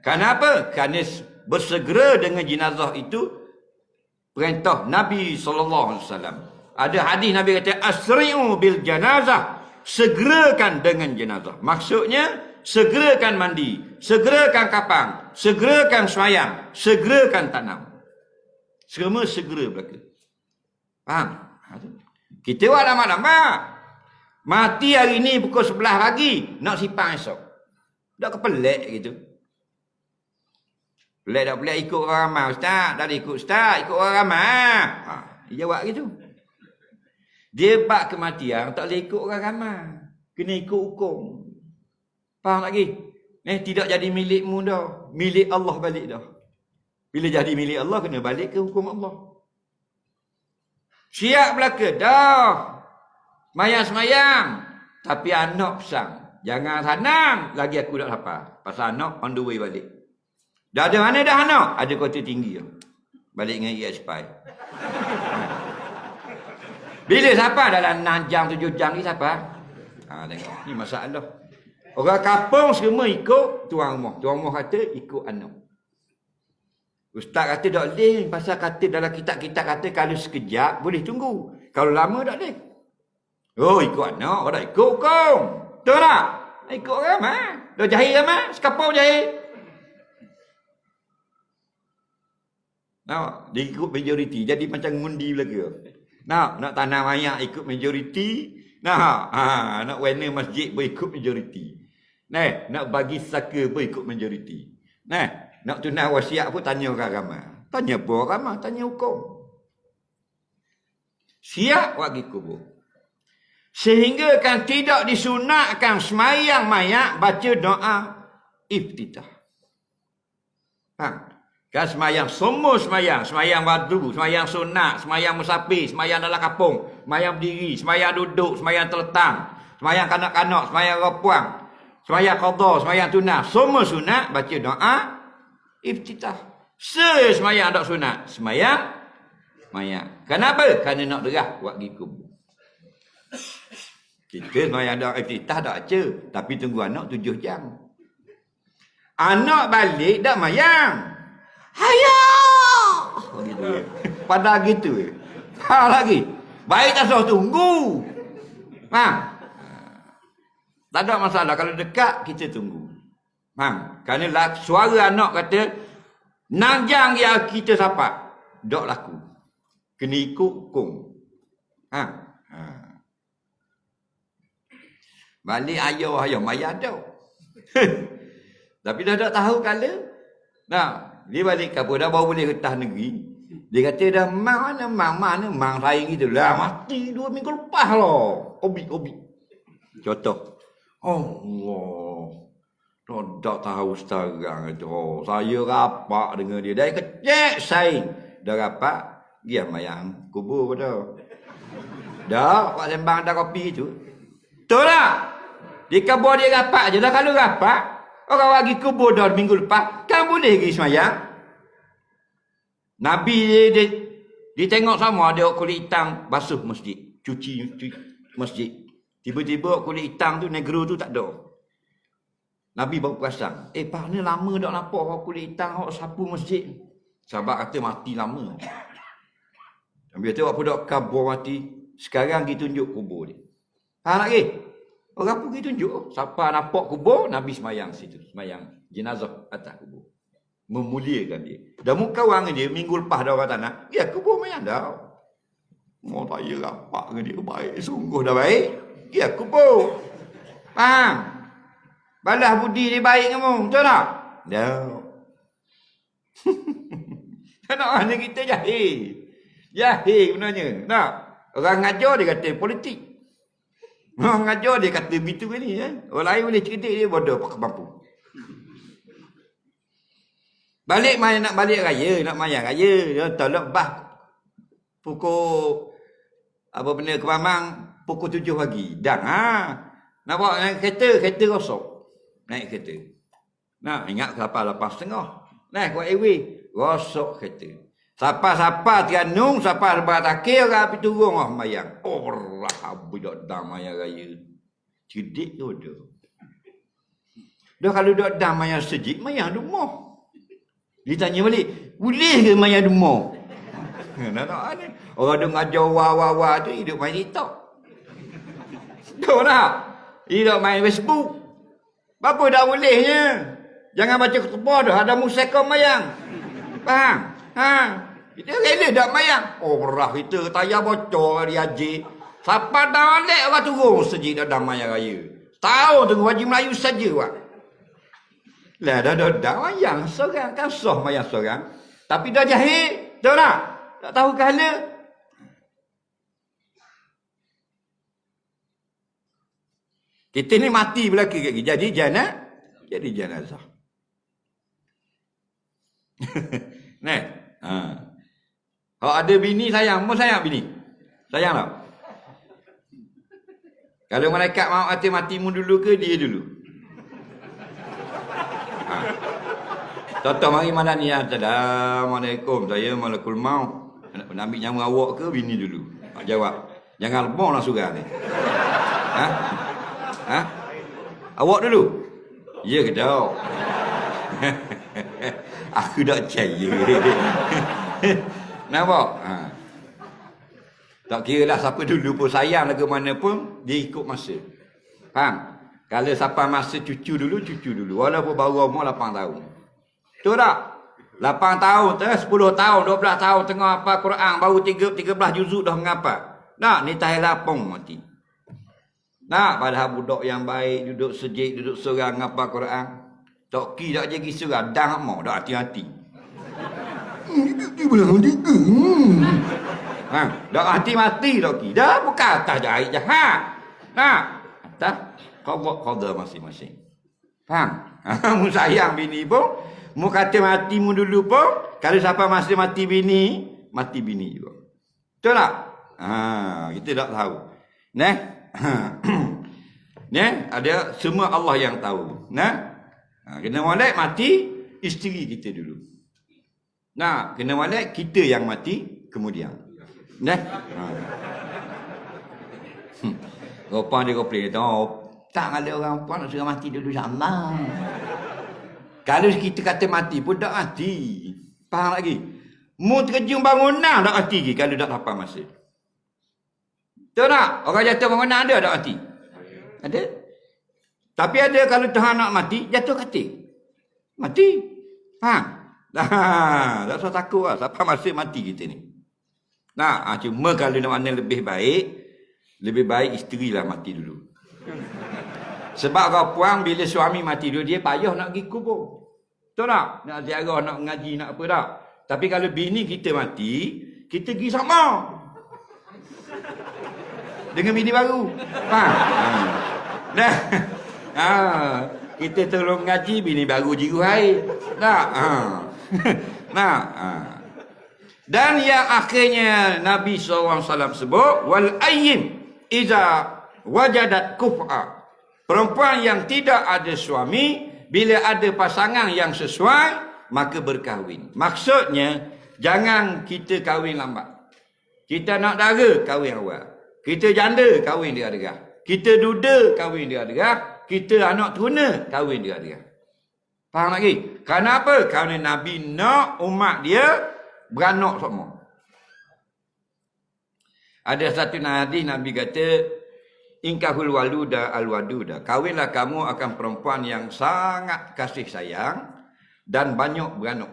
Kenapa? Kerana bersegera dengan jenazah itu perintah Nabi SAW. Ada hadis Nabi kata, asri'u bil janazah. Segerakan dengan jenazah. Maksudnya, segerakan mandi. Segerakan kapang. Segerakan semayang. Segerakan tanam. Semua segera belaka. Faham? Kita buat lama-lama. Mati hari ni pukul 11 pagi. Nak sipang esok. Tak kepelek gitu. Pelik tak pelik ikut orang ramai ustaz. Tak ikut ustaz. Ikut orang ramai. Dia jawab gitu. Dia bak kematian. Tak boleh ikut orang ramai. Kena ikut hukum. Faham lagi? Tidak jadi milikmu dah. Milik Allah balik dah. Bila jadi milik Allah, kena balik ke hukum Allah. Siap belaka dah. Semayang-semayang. Tapi anak pesan. Jangan sanang. Lagi aku dah lapar. Pasal anak on the way balik. Dah ada mana dah anak? Ada kota tinggi. Balik dengan ESPI. Bila siapa? Dalam 6 jam, 7 jam ni siapa? Tengok. Ni masalah. Orang kampung semua ikut tuan rumah. Tuan rumah kata ikut anak. Ustaz kata tak boleh. Pasal kata dalam kitab-kitab kata kalau sekejap boleh tunggu. Kalau lama tak boleh. Ikut anak. Orang tak ikut hukum. Betul tak? Ikut orang mah. Dah jahil kan mah? Sekapau jahil. Dia ikut majoriti. Jadi macam ngundi belaka. Nak tanam mayat ikut majoriti. Nak warna masjid pun ikut majoriti. Nak bagi saka pun ikut majoriti. Nak tunai wasiat pun tanya orang ramai. Tanya apa orang ramai? Tanya hukum. Siap bagi kubur. Sehingga kan tidak disunatkan semayang mayat baca doa iftitah. Kan semayang, semua semayang. Semayang wadu, semayang sunat, semayang musafir, semayang dalam kampung, semayang berdiri, semayang duduk, semayang terletang, semayang kanak-kanak, semayang rapuang, semayang qadha, semayang tunah. Semua sunat baca doa iftitah. Semayang tak sunat, semayang mayat. Kenapa? Kerana nak derah buat pergi kubur. Kita semayang doa iftitah tak baca, tapi tunggu anak 7 jam. Anak balik dah mayang. Hayah! Gitu. Pada gitu. Lagi. Baik tak suruh tunggu. Tak ada masalah. Kalau dekat, kita tunggu. Kerana suara anak kata, nanjang yang kita sapa. Dok laku. Kena ikut hukum. Balik ayah mayat dah. Tapi dah tak tahu kala. Dia balik kapal dah baru boleh retah negeri. Dia kata dah mana saing gitu lah. Mati 2 minggu lepas lah. Obi. Contoh. Allah. Tak tahu sekarang itu. Saya rapat dengan dia. Dari kecil saing. Dah rapat. Dia mayang kubur dah. Dah. Pak sembang dah kopi tu. Betul tak? Di kabur dia rapat je dah. Kalau rapat. Orang bagi kubur dah minggu lepas, kan boleh pergi semayang. Nabi dia tengok sama ada kulit hitam basuh masjid, cuci masjid. Tiba-tiba kulit hitam tu negro tu tak ada. Nabi baru perasan, pak ni lama dak nampak orang kulit hitam hok sapu masjid. Sahabat kata mati lama. Nabi kata apa dak kabur mati, sekarang kita tunjuk kubur dia. Faham lagi? Orang pergi tunjuk. Siapa nampak kubur, Nabi semayang situ. Semayang jenazah atas kubur. Memuliakan dia. Dan muka orang dia, minggu lepas dah orang tanah. Ya, kubur mayang dah. Mau saya rapat dengan dia. Baik, sungguh dah baik. Ya, kubur. Faham? Balas budi dia baik kamu. Betul tak? Dah. Anak mana kita jahil. Jahil sebenarnya. Tak? Orang ngajar dia kata politik. Orang ngajar dia kata begitu ni. Orang lain boleh cerdik dia bodoh pakai mampu. Nak balik raya, nak mayang raya. Tolak bah pukul apa benda Kemamang pukul 7 pagi. Dan nampak naik kereta rosak. Naik kereta. Ingat kapal 8.30. Naik buat airway, rosak kereta. Siapa Terengganu, siapa lebat akhir orang api turun mayang. Allah budak dam mayang raya. Cerdik tu dah. Dah kalau dak dam mayang sejik, mayang rumah. Ditanya balik, boleh ke mayang rumah? Nak tahu ni. Orang duk ngajar wah tu hidup main TikTok. Tahu tak? Hidup main Facebook. Apa dah bolehnya? Jangan baca khutbah dah, ada musika mayang. Faham? Kita rela dak mayang. Orang kita tayar bocor dia haji. Siapa dah balik orang turun sejik dah mayang raya. Tahu tu wajib Melayu saja wak. Lah dah mayang seorang kan sah mayang seorang. Tapi dah jahil, tahu tak? Tak tahu kala. Kita ni mati belaka kat jadi jenazah. Nah. Kalau ada bini sayang, mau sayang bini? Sayang tak? Kalau malaikat mahu matimu dulu ke dia dulu? Contoh mari malam ni, Assalamualaikum, saya malakul maut. Nak ambil nyawa awak ke bini dulu? Jawab, jangan lemah lah surah ni. Awak dulu? Ya ke tak? Aku tak percaya. Nampak? Tak kira lah siapa dulu pun sayang lah ke mana pun, dia ikut masa. Faham? Kalau siapa masa cucu dulu. Walaupun baru umur 8 tahun. Betul tak? 8 tahun, 10 tahun, 12 tahun tengah hafal Quran, baru 13 juzuk dah mengapa. Nak, ni tahil lapang mati. Nak, padahal budak yang baik, duduk sejik, duduk seorang hafal Quran. Tok Ki dak jadi seradang mau dak hati-hati. Dak hati-mati Tok Ki. Dah bukan atas jahit jahat. Nah, atas qada masing-masing. Faham? Mu sayang bini pun, mu kata mati mu dulu pun, kalau siapa masih mati bini juga. Betul tak? Kita tak tahu. Nah. Ada semua Allah yang tahu. Kena molek mati isteri kita dulu. Kena molek kita yang mati kemudian. Rupanya dia komplain kata, tak ada orang puan nak suruh mati dulu sama. Kalau kita kata mati pun tak mati. Faham lagi? Mu terjun bangunan tak mati lagi kalau tak dapat masa. Betul tak? Orang jatuh bangunan ada tak mati? Ada. Tapi ada kalau Tuhan nak mati, jatuh katil. Mati. Faham? Tak usah takut lah. Siapa masih mati kita ni. Cuma kalau nak mana lebih baik isteri lah mati dulu. Sebab kau puang bila suami mati dulu, dia payah nak pergi kubur. Betul tak? Nak ziarah, nak mengaji, nak apa tak? Tapi kalau bini kita mati, kita pergi sama. Dengan bini baru. Kita tolong ngaji, bini baru jiru air. Dan yang akhirnya Nabi SAW sebut, wal ayyim iza wajadat kuf'a. Perempuan yang tidak ada suami, bila ada pasangan yang sesuai, maka berkahwin. Maksudnya, jangan kita kahwin lambat. Kita nak dara, kahwin awal. Kita janda, kahwin dia harga. Kita duda, kahwin dia harga. Kita anak tuna, kahwin dia harga. Faham lagi? Kenapa? Kerana Nabi nak umat dia beranak semua. Ada satu hadis Nabi kata, inkahul waluda alwaduda. Kahwinlah kamu akan perempuan yang sangat kasih sayang dan banyak beranak.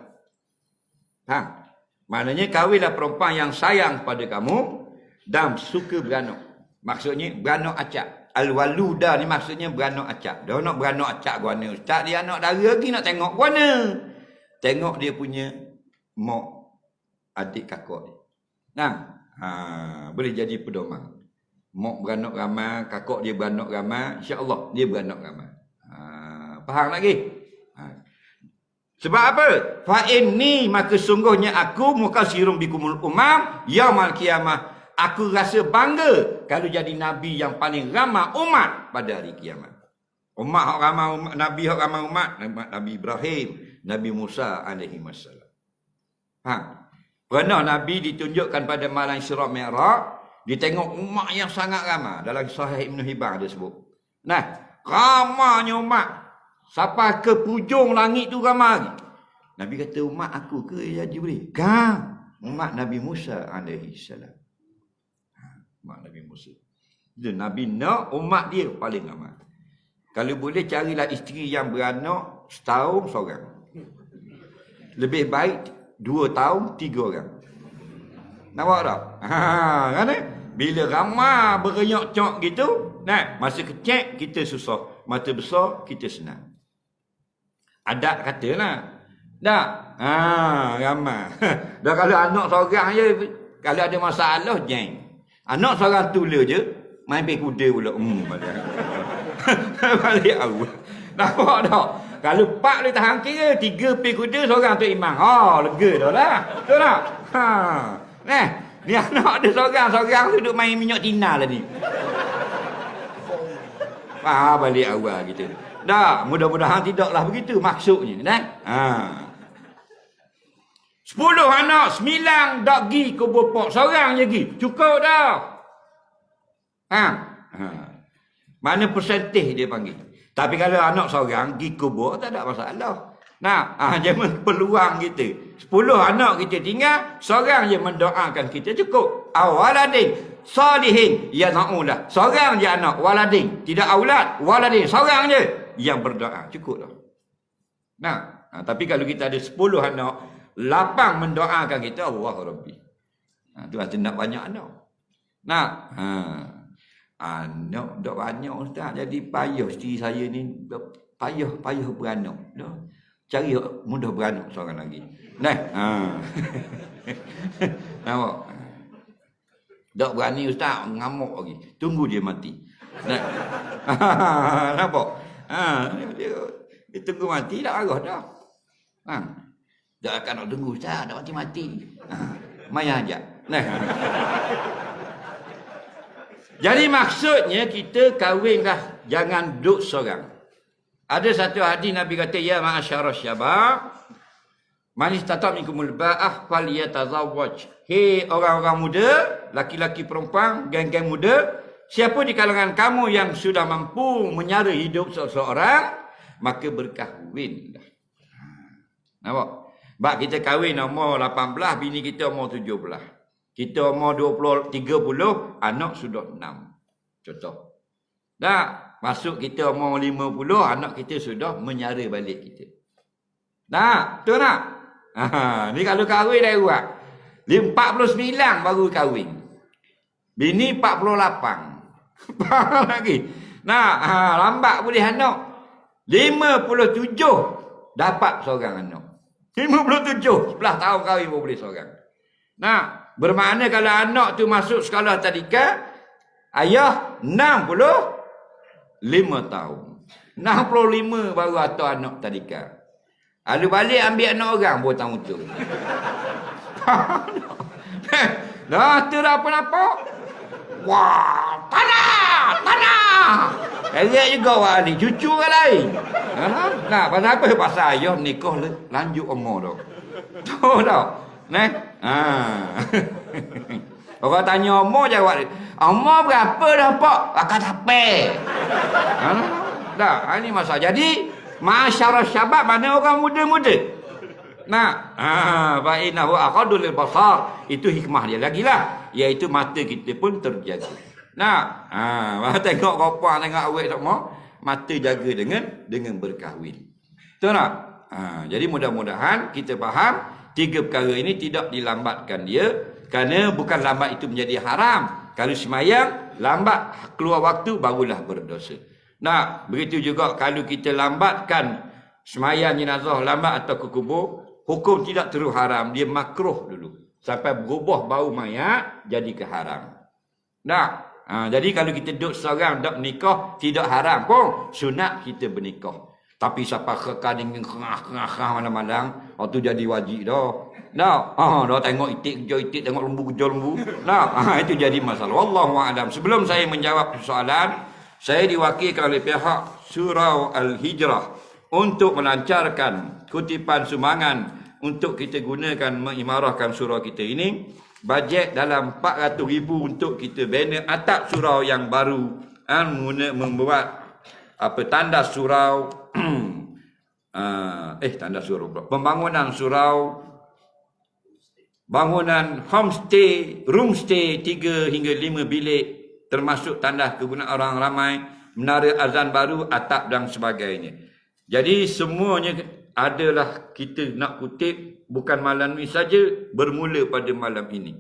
Maknanya kahwinlah perempuan yang sayang pada kamu dan suka beranak. Maksudnya beranak acak. Al-waluda ni maksudnya beranak acak. Dia nak beranak acak guana. Ustaz dia anak dara lagi nak tengok guana. Tengok dia punya mak adik kakak dia. Boleh jadi pedoman. Mak beranak ramai, kakak dia beranak ramai, insya-Allah dia beranak ramai. Faham lagi? Sebab apa? Fa inni, maka sungguhnya aku mukasirum bikumul umam yaumil qiyamah. Aku rasa bangga kalau jadi nabi yang paling ramai umat pada hari kiamat. Umat hak ramai umat, nabi hak ramai umat, Nabi Ibrahim, Nabi Musa alaihi wassalam. Pernah Nabi ditunjukkan pada malam Isra Mi'raj, ditengok umat yang sangat ramai. Dalam Sahih Ibn Hibban ada sebut. Ramainya umat. Sampai ke hujung langit tu ramai. Nabi kata, umat aku ke ya Jibril? Kan? Umat Nabi Musa alaihi salam. Umat Nabi Musa. Jadi Nabi nak umat dia paling ramai. Kalau boleh carilah isteri yang beranak setahun seorang. Lebih baik 2 tahun 3 orang. Nampak tak? Kan? Bila ramai berenyak cok gitu, masa kecil kita susah, masa besar kita senang. Adat katalah. Tak? Ramai. Dah kalau anak seorang je, kalau ada masalah, jeng. Anak seorang tula je, main pergi kuda pula. Balik awal. Nampak tak? Kalau 4 boleh tahan kira, 3 pergi kuda, seorang tu imam. Lega dah lah. Betul tak? Ni anak ada seorang duduk main minyak tina tadi. Balik awal kita. Dah, mudah-mudahan tidaklah begitu maksudnya. 10 anak, 9 dak pergi ke bapak, seorang je pergi. Cukup dah. Mana persentage dia panggil. Tapi kalau anak seorang pergi kubur, tak ada masalah. Jangan peluang kita. 10 anak kita tinggal, seorang je mendoakan kita, cukup. Awaladin salihin yad'ulah. Seorang je anak, waladin, tidak aulad, waladin, seorang je yang berdoa, cukup dah. Tapi kalau kita ada 10 anak, 8 mendoakan kita, Allah Rabbi. Tu arti nak banyak anak. Anak dah banyak ustaz, jadi payah isteri saya ni payah beranak. Dah. Cari mudah beranak seorang lagi. Nah, nampak? Tak berani ustaz, ngamuk lagi. Tunggu dia mati. Nah. Nampak? Dia tunggu mati dah arah dah. Tak akan nak tunggu ustaz, dah mati-mati. Maya aja. Nah. Jadi maksudnya kita kahwinkah, jangan duduk seorang. Ada satu hadis Nabi kata, ya ma'asyara syabab, man istata' minkumul ba'ah falyatazawwaj. Hei orang-orang muda, laki-laki perempuan, geng-geng muda, siapa di kalangan kamu yang sudah mampu menyara hidup seseorang, maka berkahwin. Nampak? Sebab kita kahwin umur 18, bini kita umur 17. Kita umur 20, 30, anak sudah 6. Contoh. Dah. Masuk kita umur 50, anak kita sudah menyara balik kita. Nah, betul tak? Ni kalau kahwin dah buat. Dia 49 baru kahwin. Bini 48. Faham lagi? Nah, lambat boleh anak. 57 dapat seorang anak. 57, 11 tahun kahwin pun boleh seorang. Nah, bermakna kalau anak tu masuk sekolah tadika, ayah 65 tahun. 65 baru atau anak tadika. Lalu balik ambil anak orang buat tamu tu. Dah tu dah apa-apa. Wah, tanah. Elok juga wah ni, cucu orang lain. Nah, pasal apa? Pasal ayah nikah lanjut umur dah. Tahu tak? Nah. Orang tanya umur jawab dia. Umur berapa dah pak? Akan sampai. Dah, ini masalah. Jadi, masyarakat syabab mana orang muda-muda? Nah, fa innahu aqadul basar. Itu hikmah dia lagi lah. Iaitu mata kita pun terjaga. Nah, tengok kopang, tengok awet semua, mata jaga dengan berkahwin. Betul tak? Jadi mudah-mudahan kita faham 3 perkara ini tidak dilambatkan dia. Kerana bukan lambat itu menjadi haram. Kalau semayang, lambat keluar waktu, barulah berdosa. Nah, begitu juga kalau kita lambatkan semayang jenazah lambat atau ke kubur, hukum tidak terus haram. Dia makruh dulu. Sampai berubah bau mayat, jadi ke haram. Nah, jadi kalau kita duduk seorang, tak menikah, tidak haram pun. Sunat kita bernikah. Tapi siapa kekal dengan kengah-kengah malam-malam, waktu jadi wajib dah. Dah, dah tengok itik kejar itik, tengok lembu kejar lembu. Nah, itu jadi masalah. Wallahu a'lam. Sebelum saya menjawab soalan, saya diwakilkan oleh pihak Surau Al-Hijrah untuk melancarkan kutipan sumbangan untuk kita gunakan mengimarahkan surau kita ini. Bajet dalam 400,000 untuk kita bina atap surau yang baru, membuat tandas surau tandas surau pula. Pembangunan surau, bangunan homestay, roomstay 3 hingga 5 bilik, termasuk tandas kegunaan orang ramai, menara azan baru, atap dan sebagainya. Jadi semuanya adalah kita nak kutip bukan malam ini saja, bermula pada malam ini.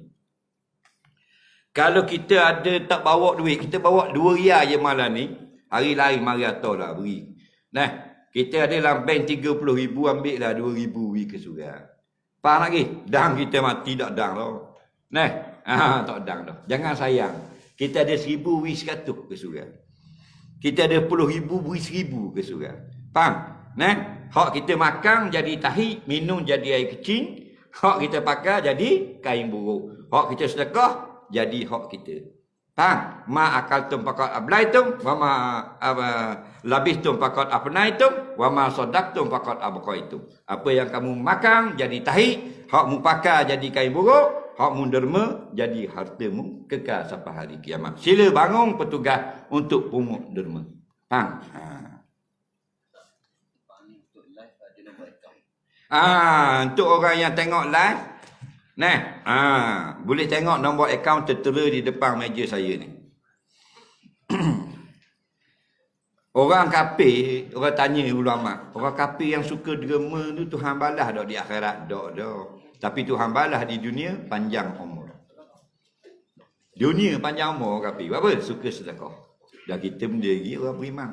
Kalau kita ada tak bawa duit, kita bawa 2 riyal je malam ni, hari lain mari atau lah beri. Nah, kita ada dalam bank 30,000, ambil lah 2,000 beri ke surau. Faham lagi? Dang kita mati tak dang lah. Nah, tak dang dah. Jangan sayang. Kita ada 1,000 beri 100 ke surau. Kita ada 10,000 beri 1,000 ke surau. Faham? Nah, hak kita makan jadi tahi, minum jadi air kecing, hak kita pakai jadi kain buruk. Hak kita sedekah jadi hak kita. Faham? Ma akaltum faqad ablaitum wa ma labistum faqad afnaitum wa ma sadaqtum faqad abqaitum. Apa yang kamu makan jadi tahi, hak mu pakai jadi kain buruk, hak mu derma jadi hartamu kekal sampai hari kiamat. Sila bangun petugas untuk pungut derma. Faham? Untuk orang yang tengok live, boleh tengok nombor akaun tertera di depan meja saya ni. Orang kafir, orang tanya ulama, orang kafir yang suka derma tu Tuhan balas dak di akhirat? Dak. Tapi Tuhan balas di dunia panjang umur. Dunia panjang umur orang kafir. Apa? Suka sedekah. Dan kita berdiri orang beriman.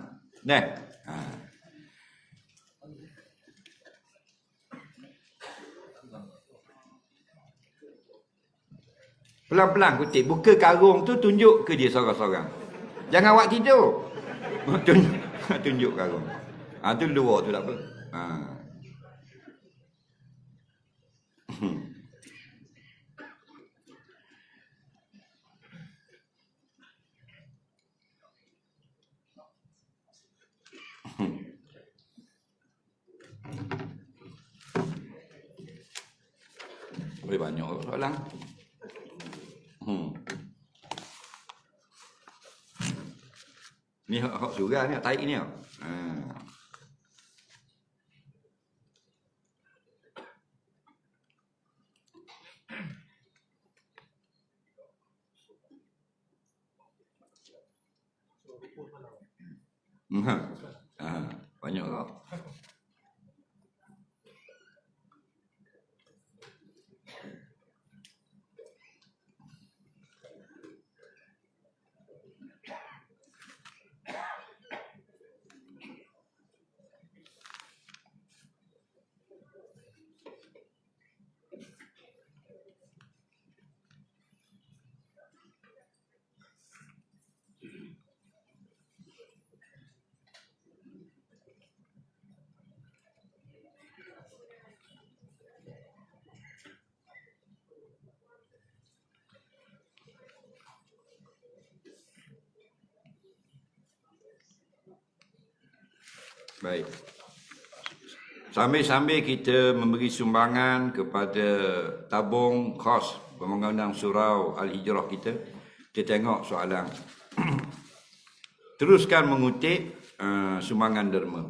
Pelan-pelan kutip. Buka karung tu, tunjuk ke dia seorang-seorang. Jangan awak tidur. Tunjuk karung. Tu luar tu tak apa. Boleh banyak soalan. Ni hak surah ni, tarik ni. Banyak kau. Baik. Sambil-sambil kita memberi sumbangan kepada tabung kos pembangunan surau Al-Hijrah kita tengok soalan. Teruskan mengutip sumbangan derma.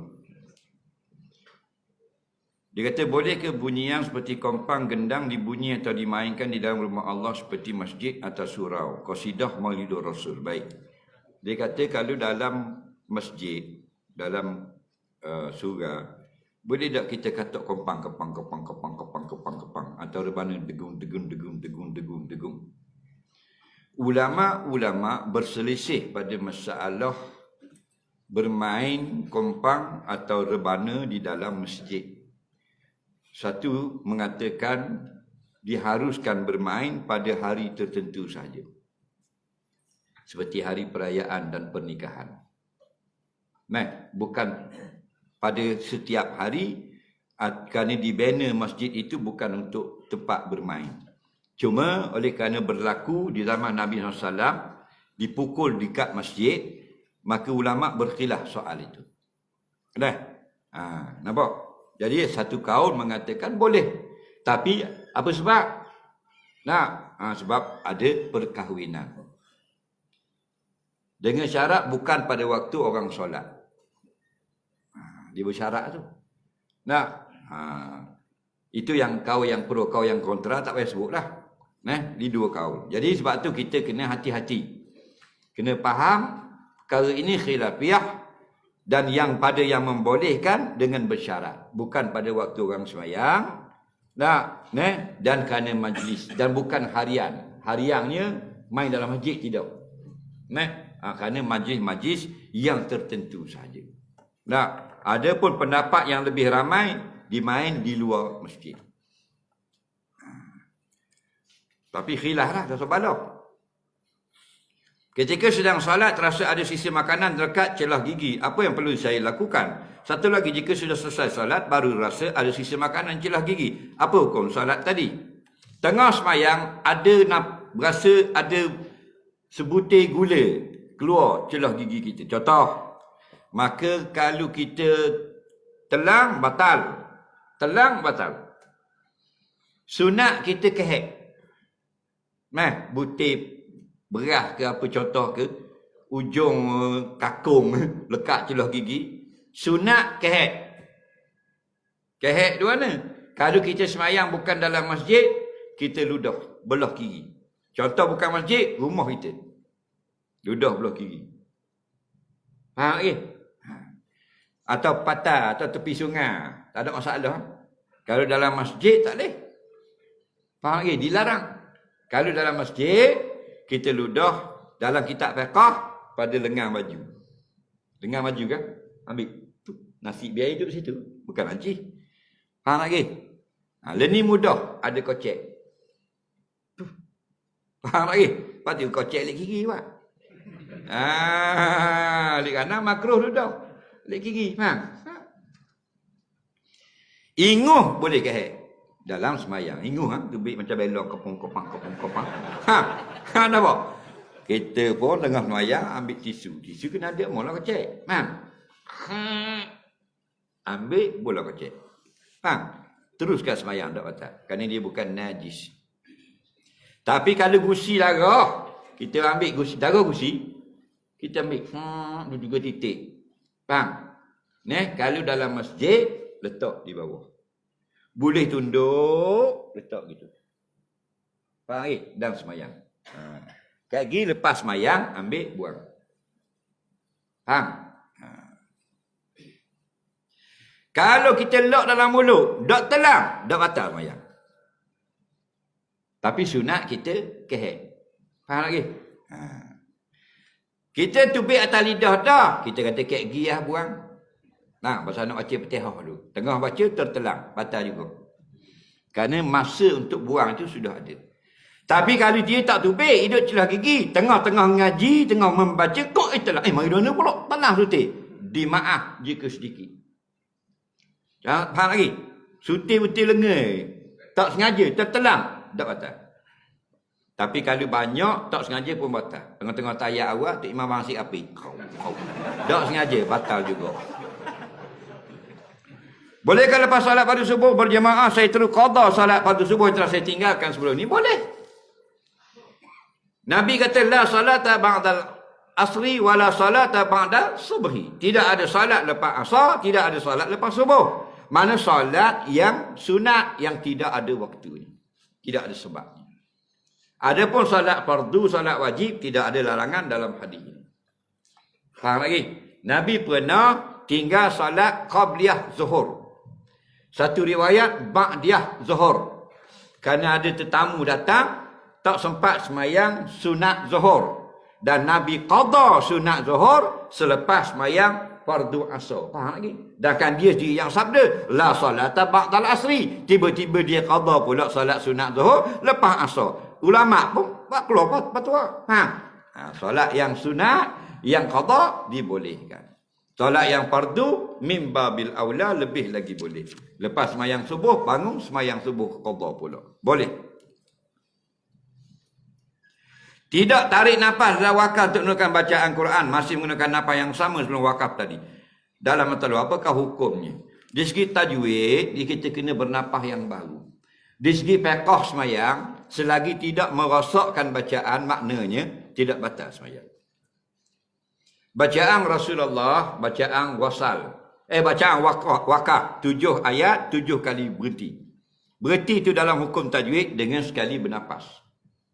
Dia kata, boleh ke bunyian seperti kompang gendang dibunyi atau dimainkan di dalam rumah Allah seperti masjid atau surau? Qasidah Maulidur Rasul. Baik. Dia kata kalau dalam masjid, dalam surau, boleh tak kita katuk kompang atau rebana degung. Ulama-ulama berselisih pada masalah bermain kompang atau rebana di dalam masjid. Satu mengatakan diharuskan bermain pada hari tertentu saja, seperti hari perayaan dan pernikahan. Bukan pada setiap hari, kerana dibina masjid itu bukan untuk tempat bermain. Cuma oleh kerana berlaku di zaman Nabi SAW, dipukul dekat masjid, maka ulama berkhilaf soal itu. Nampak? Jadi satu kaul mengatakan boleh. Tapi apa sebab? Sebab ada perkahwinan. Dengan syarat bukan pada waktu orang solat. Dia bersyarat tu. Itu yang kau yang pro, kau yang kontra, tak payah sebutlah. Di dua kaul. Jadi sebab tu kita kena hati-hati. Kena faham perkara ini khilafiyah, dan yang pada yang membolehkan dengan bersyarat. Bukan pada waktu orang sembahyang. Dan kerana majlis. Dan bukan harian. Hariannya main dalam masjid, tidak. Kerana majlis-majlis yang tertentu sahaja. Ada pun pendapat yang lebih ramai dimain di luar masjid. Tapi khilaf lah, tak sebalok. Ketika sedang salat terasa ada sisa makanan dekat celah gigi, apa yang perlu saya lakukan? Satu lagi, jika sudah selesai salat baru rasa ada sisa makanan celah gigi, apa hukum salat tadi? Tengah semayang berasa ada sebutir gula keluar celah gigi kita, contoh. Maka kalau kita telang, batal. Sunat kita kehek. Butir beras ke apa contoh ke, ujung kakung lekat celah gigi, sunat kehek. Kehek di mana? Kalau kita semayang bukan dalam masjid, kita ludah belah kiri. Contoh bukan masjid, rumah kita, ludah belah kiri. Faham ke? Atau patah, atau tepi sungai, tak ada masalah. Kalau dalam masjid tak boleh. Faham ke? Dilarang. Kalau dalam masjid, kita ludah dalam kitab fiqh pada lengan baju. Lengan baju kan? Ambil. Tu, nasi biar hidup situ. Bukan najis. Faham lagi? Ini mudah. Ada kocek. Faham lagi? Lepas tu kau cek lek gigi pak. Lek kanan makruh tu dah. Lek gigi, faham? Inguh boleh ke dalam semayang. Inguh gebik macam belong kopong. Nampak? Kita pun tengah semayang ambil tisu. Tisu kena ada mula kau cek. Faham? Ambil bola kau cek. Faham? Teruskan semayang tak batal. Kerana dia bukan najis. Tapi kalau gusi darah, kita ambil gusi, darah gusi, kita ambil dua titik. Faham? Kalau dalam masjid, letak di bawah. Boleh tunduk, letak gitu. Faham lagi? Dalam semayang. Kaki lepas semayang, ambil, buang. Faham? Kalau kita lock dalam mulut, dok telang, dok batal semayang. Tapi sunat kita kehet. Faham lagi? Kita tubik atas lidah dah. Kita kata kek giah buang. Pasal nak baca Fatihah dulu. Tengah baca tertelang. Batal juga. Kerana masa untuk buang itu sudah ada. Tapi kalau dia tak tubik, hidup celah gigi. Tengah-tengah ngaji, tengah membaca, kok telang. Mari dona pula. Telang sutik. Dimaaf jika sedikit. Faham lagi? Sutil-util lengai. Tak sengaja, tertelang. Tak batal. Tapi kalau banyak, tak sengaja pun batal. Tengah-tengah tayat awal, Tok Imam Bangsik api. Tak sengaja, batal juga. Bolehkah lepas salat pada subuh berjemaah, saya terus qada salat pada subuh yang telah saya tinggalkan sebelum ni? Boleh. Nabi kata, la salata ba'dal asri wa la salata ba'dal subhi. Tidak ada salat lepas asar, tidak ada salat lepas subuh. Mana salat yang sunat, yang tidak ada waktunya. Tidak ada sebabnya. Adapun salat fardu, salat wajib, tidak ada larangan dalam hadis ini. Faham lagi? Nabi pernah tinggal salat qabliyah zuhur. Satu riwayat ba'diyah zuhur. Kerana ada tetamu datang, tak sempat semayang sunat zuhur. Dan Nabi qada sunat zuhur selepas semayang fardu asar. Faham lagi? Dan kan dia sendiri yang sabda, la salata ba'dal asri. Tiba-tiba dia qada pula salat sunat zuhur lepas asar. Ulama pun keluar fatwa. Solat yang sunat, yang qada dibolehkan. Solat yang fardu min babil aula, lebih lagi boleh. Lepas semayang subuh, bangun semayang subuh qada pula. Boleh. Tidak tarik nafas dalam wakaf untuk menggunakan bacaan Quran, masih menggunakan nafas yang sama sebelum wakaf tadi. Dalam matlaul, apakah hukumnya? Di segi tajwid, kita kena bernafas yang baru. Di segi fiqh semayang, selagi tidak merosakkan bacaan, maknanya tidak batal semayang. Bacaan Rasulullah, bacaan wasal. Bacaan wakaf. 7 ayat, 7 kali berhenti. Berhenti itu dalam hukum tajwid dengan sekali bernafas.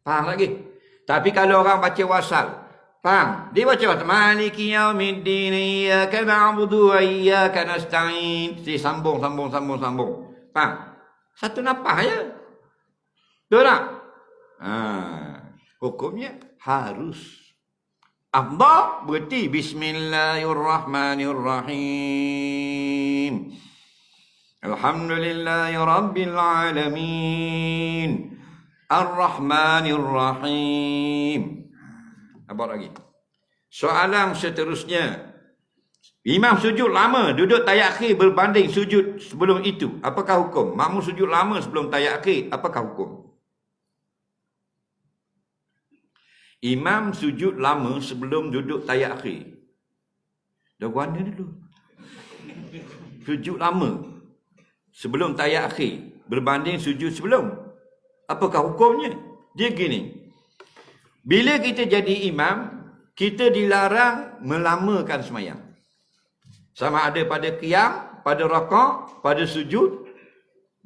Faham lagi? Tapi kalau orang baca wasal, faham? Dia baca wasal. Maliki yaumiddin, iyyaka na'budu wa iyyaka nasta'in. Dia sambung. Faham? Satu nafas je. Betul tak? Hukumnya harus. Afdal berhenti. Bismillahirrahmanirrahim. Alhamdulillahi rabbil alamin. Ar-Rahmanir-Rahim. Apa lagi? Soalan seterusnya. Imam sujud lama, duduk tayat akhir berbanding sujud sebelum itu. Apakah hukum? Makmum sujud lama sebelum tayat akhir. Apakah hukum? Imam sujud lama sebelum duduk tayat akhir. Dah guana dulu. Sujud lama sebelum tayat akhir berbanding sujud sebelum. Apakah hukumnya? Dia gini. Bila kita jadi imam, kita dilarang melamakan semayang. Sama ada pada qiyam, pada rakaat, pada sujud,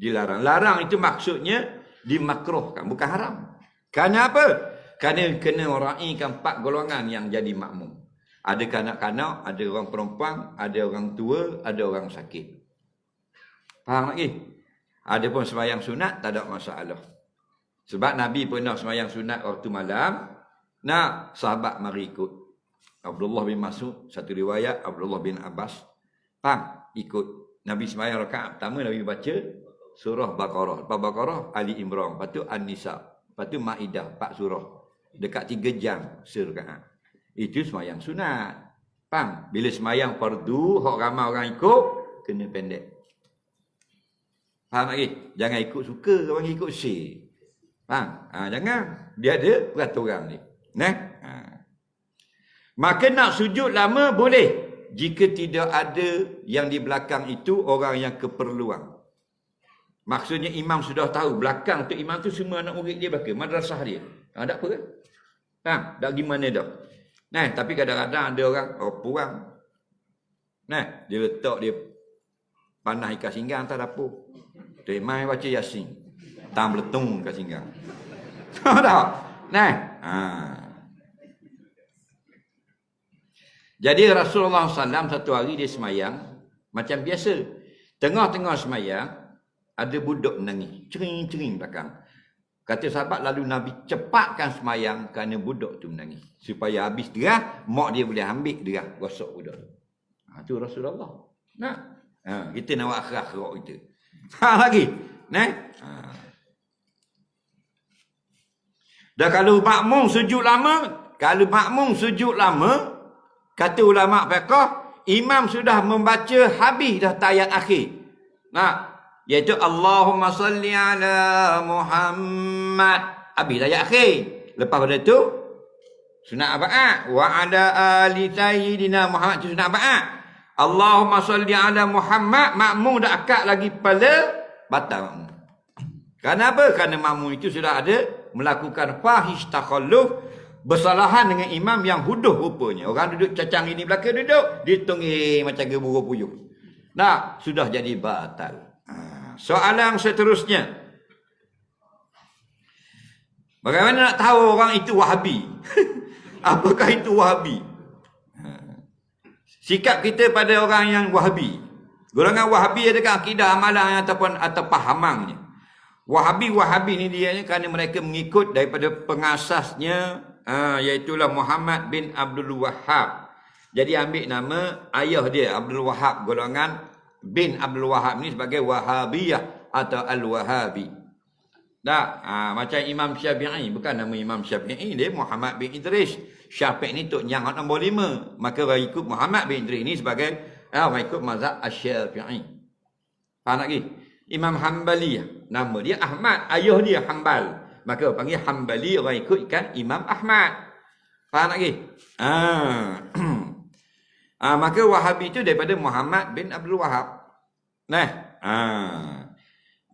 dilarang. Larang itu maksudnya dimakruhkan, bukan haram. Kerana apa? Kerana kena raikan 4 golongan yang jadi makmum. Ada kanak-kanak, ada orang perempuan, ada orang tua, ada orang sakit. Faham lagi? Ada pun semayang sunat, tak ada masalah. Sebab Nabi pernah semayang sunat waktu malam. Sahabat mari ikut. Abdullah bin Mas'ud, satu riwayat, Abdullah bin Abbas. Ikut. Nabi semayang rakaat pertama, Nabi baca surah Baqarah. Lepas Baqarah, Ali Imran. Lepas tu An-Nisa. Lepas tu Maidah 4 surah. Dekat 3 jam serakaat. Itu semayang sunat. Faham? Bila semayang fardu, hak ramai orang ikut, kena pendek. Faham lagi? Jangan ikut suka, orang ikut si. Faham? Jangan. Dia ada peraturan ni. Maka nak sujud lama boleh. Jika tidak ada yang di belakang itu orang yang keperluan. Maksudnya imam sudah tahu belakang tu imam tu semua anak murid dia belakang. Madrasah dia. Tak apa kan? Tak gimana dah. Tapi kadang-kadang ada orang puang. Dia letak dia panah ikat singgang atas dapur. Dia mai baca Yasin. Tang beletung kat singgang. Tahu tak? Jadi Rasulullah SAW satu hari dia semayang macam biasa. Tengah-tengah semayang ada budak menangis. Cering-cering belakang. Kata sahabat lalu Nabi cepatkan semayang kerana budak tu menangis. Supaya habis derah, mak dia boleh ambil derah, gosok budak tu. Itu Rasulullah. Kita nak buat akhirat kita. Lagi. Dan kalau makmum sujud lama, kata ulama fiqh, imam sudah membaca habis dah ayat akhir. Iaitu Allahumma salli ala Muhammad. Habis ayat akhir. Lepas pada tu sunat arba'ah wa ala ali sayyidina Muhammad, itu sunat arba'ah. Allahumma salli ala Muhammad, makmum dah akad lagi pada batal makmum. Kenapa? Kerana makmum itu sudah ada melakukan fahish takhalluf, bersalahan dengan imam yang huduh rupanya. Orang duduk cacang ini belakang duduk, dia tunggih macam geburuh puyuh. Sudah jadi batal. Soalan seterusnya. Bagaimana nak tahu orang itu Wahabi? Apakah itu Wahabi? Sikap kita pada orang yang Wahabi. Golongan Wahabi adakah akidah amalan atau pahamannya? Wahabi ni dia kerana mereka mengikut daripada pengasasnya, iaitulah Muhammad bin Abdul Wahhab. Jadi ambil nama ayah dia Abdul Wahhab, golongan bin Abdul Wahhab ni sebagai Wahabiyah atau Al-Wahabi. Macam Imam Syafi'i, bukan nama Imam Syafi'i, dia Muhammad bin Idris. Syafi'i ni tok yang nombor 5. Maka orang ikut Muhammad bin Idris ni sebagai orang ikut mazhab Asy-Syafi'i. Faham lagi? Imam Hanbali, nama dia Ahmad, ayah dia Hanbal. Maka orang panggil Hanbali, orang ikutkan Imam Ahmad. Faham lagi? Maka Wahabi itu daripada Muhammad bin Abdul Wahhab.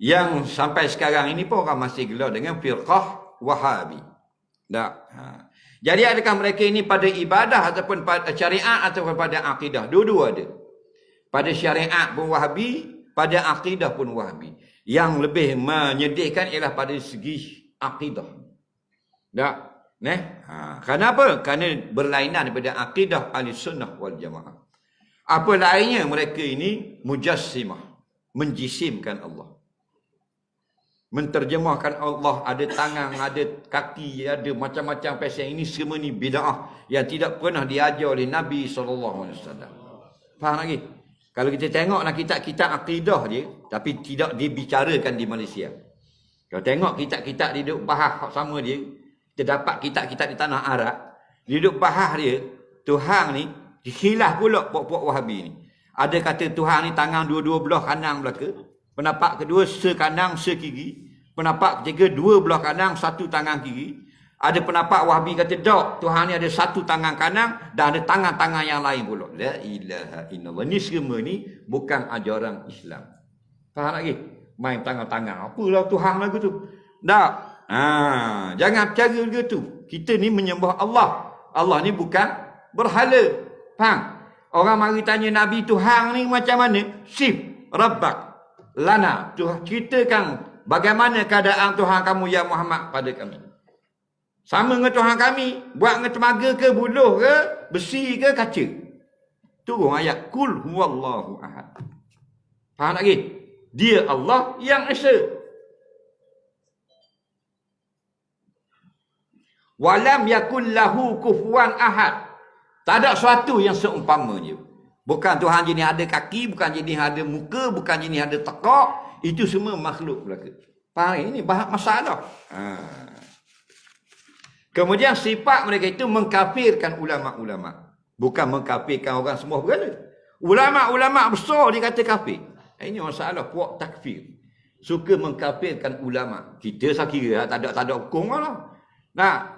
Yang sampai sekarang ini pun orang masih gelar dengan firqah Wahabi. Jadi adakah mereka ini pada ibadah ataupun pada syariat ataupun pada akidah? Dua-dua ada. Pada syariat pun Wahabi, pada akidah pun Wahabi. Yang lebih menyedihkan ialah pada segi akidah. Kenapa? Kerana berlainan daripada akidah Ahlussunnah wal Jamaah. Apa lainnya mereka ini mujassimah, menjisimkan Allah. Menterjemahkan Allah, ada tangan, ada kaki, ada macam-macam pasal ini, semua ni bid'ah yang tidak pernah diajar oleh Nabi SAW. Faham lagi? Kalau kita tengoklah kitab-kitab akidah dia, tapi tidak dibicarakan di Malaysia. Kalau tengok kitab-kitab dia duduk bahas sama dia, kita dapat kitab-kitab di tanah Arab, dia duduk bahas dia, Tuhan ni, dikhilaf pula puak-puak Wahabi ni. Ada kata Tuhan ni tangan dua-dua belah kanan belaka, pendapat kedua sekanan sekiri, pendapat ketiga dua belah kanan satu tangan kiri. Ada pendapat Wahabi kata tak, Tuhan ni ada satu tangan kanan dan ada tangan-tangan yang lain pula. La ilaha illallah. Ni semua ni bukan ajaran Islam. Faham lagi? Main tangan-tangan. Apalah Tuhan lagu tu? Tak. Jangan percaya begitu. Kita ni menyembah Allah. Allah ni bukan berhala. Faham? Orang mari tanya Nabi, Tuhan ni macam mana? Sif Rabbak lana. Tuhan ceritakan bagaimana keadaan Tuhan kamu ya Muhammad pada kami. Sama dengan Tuhan kami, buat dengan temaga ke, buluh ke, besi ke, kaca. Turun ayat kul huwallahu ahad. Faham lagi? Dia Allah yang esa. Walam yakul lahu kufuwan ahad. Tak ada sesuatu yang seumpamanya. Bukan Tuhan jenis ada kaki, bukan jenis ada muka, bukan jenis ada tekak. Itu semua makhluk belaka. Faham? Ini bahas masalah. Kemudian sifat mereka itu mengkafirkan ulama-ulama. Bukan mengkafirkan orang semua bergala. Ulama-ulama besar dikata kafir. Ini masalah puak takfir. Suka mengkafirkan ulama. Kita saya kira tak ada hukum lah. Nah,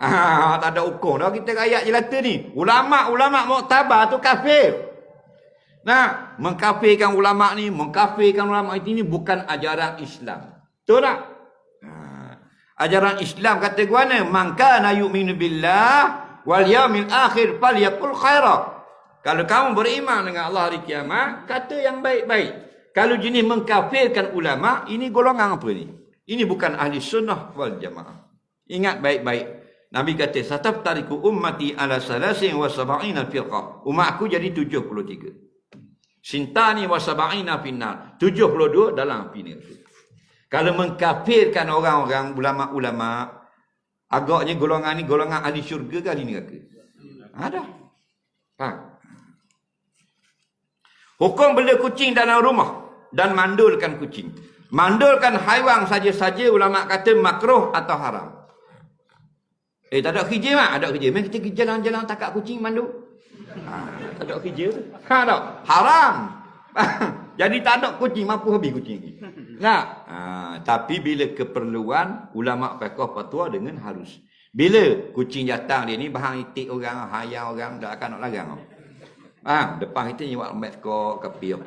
tak ada hukum dah kita rakyat jelata ni. Ulama-ulama muktabar tu kafir. Nah, mengkafirkan ulama ni, mengkafirkan ulama ini bukan ajaran Islam. Betul tak? Ajaran Islam kata guana, man kana yu'minu billah wal yaumil akhir falyaqul khaira. Kalau kamu beriman dengan Allah hari kiamat, kata yang baik-baik. Kalau jenis mengkafirkan ulama, ini golongan apa ni? Ini bukan ahli sunnah wal jamaah. Ingat baik-baik. Nabi kata, "Sataftariku ummati ala salasin wa sab'ina firqah." Umat aku jadi 73. Sintani wa sab'ina finnar. 72 dalam api neraka. Kalau mengkafirkan orang-orang ulama-ulama, agaknya golongan ni golongan ahli syurga ke ahli neraka? Ada. Hukum bela kucing dalam rumah dan mandulkan kucing. Mandulkan haiwan saja-saja ulama kata makruh atau haram. Tak ada kerja mak? Ada kerja. Memang kita jalan-jalan takak kucing mandul. Tak ada kerja tu. Tak. Haram. Jadi tak ada kucing, mampu habis kucing ni. Nah, tapi bila keperluan, ulama fiqh fatwa dengan harus. Bila kucing datang dia ni bahan itik orang, hayal orang, tak akan nak larang. Depan kita ni buat mat kok kepil.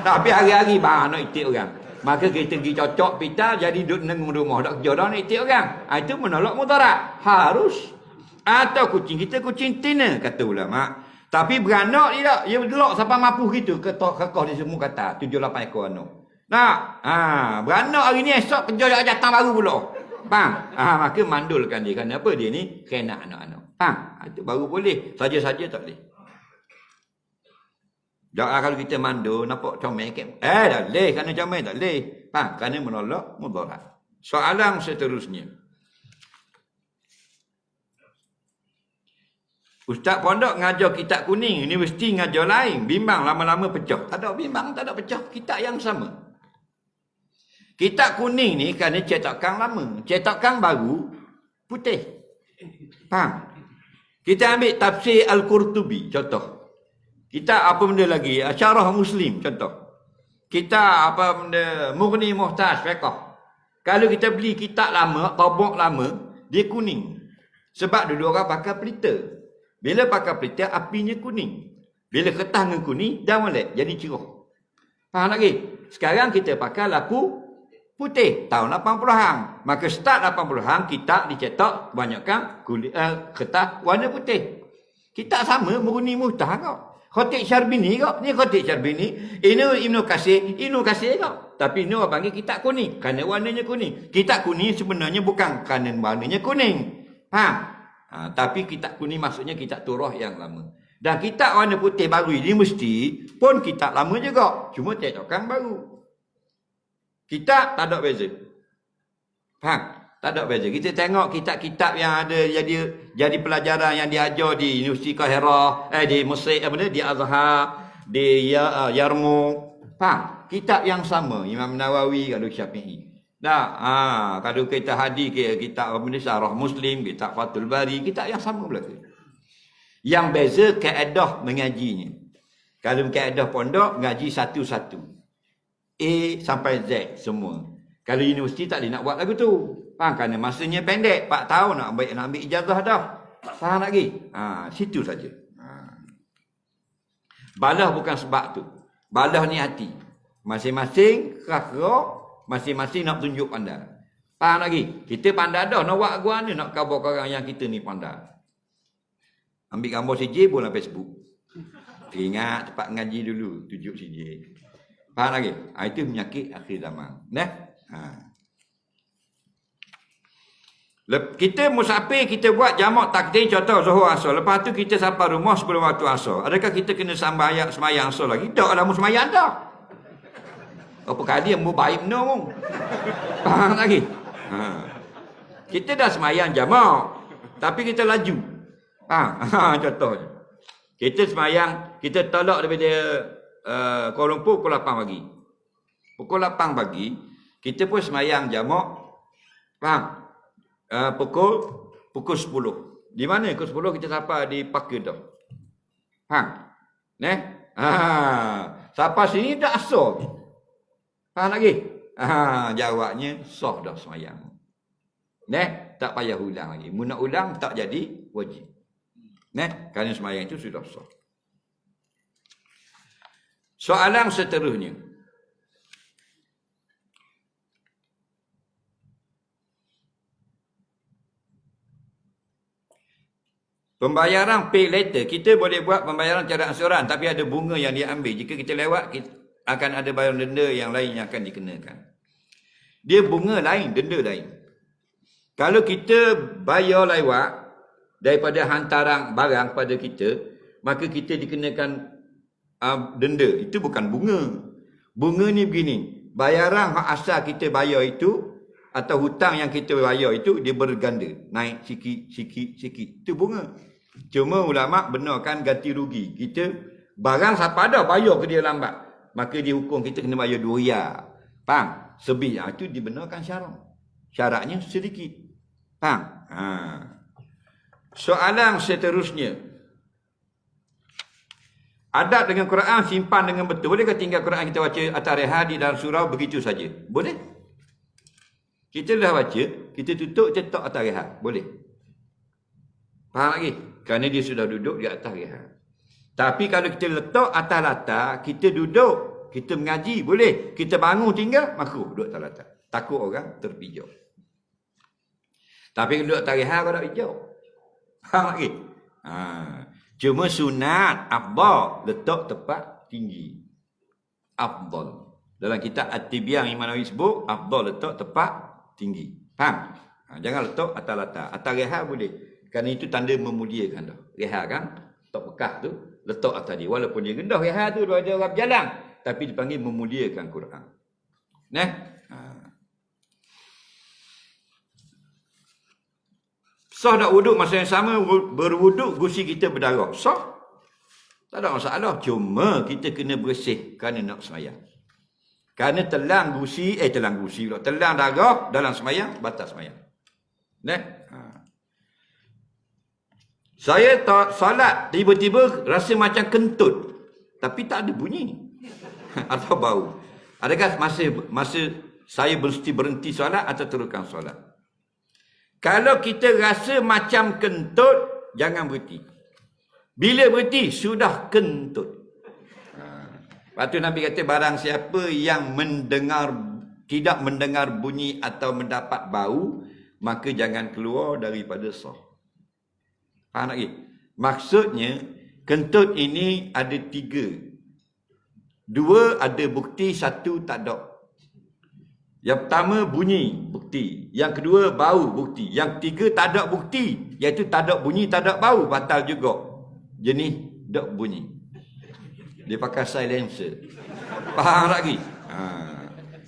Tapi hari-hari bahan nak itik orang. Maka kita pergi cocok pita jadi duduk neng rumah dak kerja dah nak itik orang. Itu menolak mudarat. Harus. Atau kucing kita kucing tina kata ulama. Tapi beranak dia tak. Dia delok sampai mampu gitu. Kekoh dia semua kata. 7-8 ekor anak. Nah, beranak hari ni esok kerja datang baru pula. Faham? Maka mandulkan dia. Kerana apa? Dia ni kena anak-anak. Faham? Itu baru boleh. Saja-saja tak boleh. Jangan kalau kita mandul, nampak comel ke? Tak boleh. Kerana comel tak boleh. Faham? Kerana menolak mudarat. Soalan seterusnya. Ustaz pondok ngajar kitab kuning, universiti ngajar lain. Bimbang lama-lama pecah. Tak ada bimbang, tak ada pecah. Kitab yang sama. Kitab kuning ni kerana cetakan lama. Cetakan baru, putih. Faham? Kita ambil tafsir Al-Qurtubi, contoh. Kita apa benda lagi? Syarah Muslim, contoh. Kita apa benda? Mughni Muhtaj, fiqh. Kalau kita beli kitab lama, tabak lama, dia kuning. Sebab dulu orang pakai pelita. Bila pakai pelita, apinya kuning. Bila kertas dengan kuning, dah molek, jadi cerah. Faham lagi? Sekarang kita pakai lampu putih, tahun 80-an. Maka start 80-an, kitab dicetak, kebanyakan kertas warna putih. Kitab sama, Mughni Muhtaj kau. Khatib Syarbini kau. Ni Khatib Syarbini. Ini Ibnu Katsir kau. Tapi ini orang panggil kitab kuning. Kerana warnanya kuning. Kitab kuning sebenarnya bukan kerana warnanya kuning. Faham? Tapi kitab kuning maksudnya kitab Taurah yang lama. Dan kitab warna putih baru ini mesti pun kitab lama juga. Cuma cetakan baru. Kitab tak ada beza. Faham? Tak ada beza. Kita tengok kitab-kitab yang ada jadi pelajaran yang diajar di Universiti Kahirah, di Mesir, di Azhar, di Yarmouk. Faham? Kitab yang sama. Imam Nawawi, kalau Syafi'i. Kalau kita hadir ke kitab Syarah Muslim, kitab Fathul Bari, kitab yang sama belaka. Yang beza kaedah mengajinya. Kalau kaedah pondok, mengaji satu-satu. A sampai Z semua. Kalau universiti tak boleh nak buat lagu tu. Faham? Kerana masanya pendek, 4 tahun nak ambil ijazah dah. Faham lagi? Situ saja. Balah bukan sebab tu. Balah ni hati. Masing-masing kerak-kerak, masing-masing nak tunjuk pandai. Faham lagi? Kita pandai dah. Nak buat gua ni, nak khabar orang yang kita ni pandai. Ambil gambar CJ pun dalam Facebook. Ingat cepat ngaji dulu. Tunjuk CJ. Faham lagi? Itu penyakit akhir zaman. Kita musafir, kita buat jamak takdim contoh Zuhur Asar. Lepas tu kita sampai rumah sebelum waktu Asar. Adakah kita kena sembahyang Asar lagi? Tak ada sembahyang dah. Apa kali yang baik benar pun. Faham lagi? Kita dah semayang jamak. Tapi kita laju. Contohnya. Kita semayang, kita tolak daripada Kuala Lumpur pukul 8 pagi. Pukul 8 pagi, kita pun semayang jamak. Faham? Pukul pukul 10. Di mana pukul 10 kita sapa di Paka dah. Faham? Sapa sini dah asar. Faham lagi? Jawabnya sah dah semayang. Tak payah ulang lagi. Mu nak ulang tak jadi wajib. Kerana semayang itu sudah sah. Soalan seterusnya. Pembayaran pay later. Kita boleh buat pembayaran cara ansuran, tapi ada bunga yang diambil. Jika kita lewat, kita akan ada bayaran denda yang lain yang akan dikenakan. Dia bunga lain, denda lain. Kalau kita bayar lewat daripada hantaran barang pada kita, maka kita dikenakan denda. Itu bukan bunga. Bunga ni begini, bayaran hak asal kita bayar itu atau hutang yang kita bayar itu dia berganda, naik sikit. Itu bunga. Cuma ulama benarkan ganti rugi. Kita barang siapa ada bayar ke dia lambat, maka dia hukum kita kena bayar 2 riyal. Faham? Sebih itu dibenarkan syarat. Syaratnya sedikit. Faham? Soalan seterusnya. Adab dengan Quran simpan dengan betul. Bolehkah tinggal Quran kita baca atas rehat di dalam surau begitu saja? Boleh. Kita dah baca, kita tutup cetak atas rehat. Boleh. Faham lagi? Kerana dia sudah duduk di atas rehat. Tapi kalau kita letak atas latar, kita duduk, kita mengaji, boleh. Kita bangun tinggal, makruh duduk atas latar. Takut orang terpijak. Tapi duduk atas rehat, kau tak pijak. Faham lagi? Cuma sunat afdal letak tempat tinggi. Afdal. Dalam kitab At-Tibyan Imam Nawawi sebut afdal letak tempat tinggi. Faham? Jangan letak atas latar. Atas rehat boleh. Kerana itu tanda memuliakan dah. Rehat kan? Letak bekas tu letak atas dia. Walaupun dia rendah rehat tu ada orang berjalan, tapi dipanggil memuliakan Quran. Sah tak wuduk masa yang sama berwuduk gusi kita berdarah? Sah. Tak ada masalah. Cuma kita kena bersih kerana nak semayang. Kerana telang darah dalam semayang, batal semayang. Saya tak salat, tiba-tiba rasa macam kentut. Tapi tak ada bunyi. Atau bau. Adakah masa saya mesti berhenti solat atau teruskan solat? Kalau kita rasa macam kentut, jangan berhenti. Bila berhenti, sudah kentut. Lepas tu Nabi kata, barang siapa yang tidak mendengar bunyi atau mendapat bau, maka jangan keluar daripada sah. Faham lagi? Maksudnya, kentut ini ada 3. 2 ada bukti, 1 tak ada. Yang pertama bunyi, bukti. Yang kedua bau, bukti. Yang ketiga tak ada bukti, iaitu tak ada bunyi, tak ada bau, batal juga. Jenis tak bunyi. Dia pakai silencer. Faham lagi?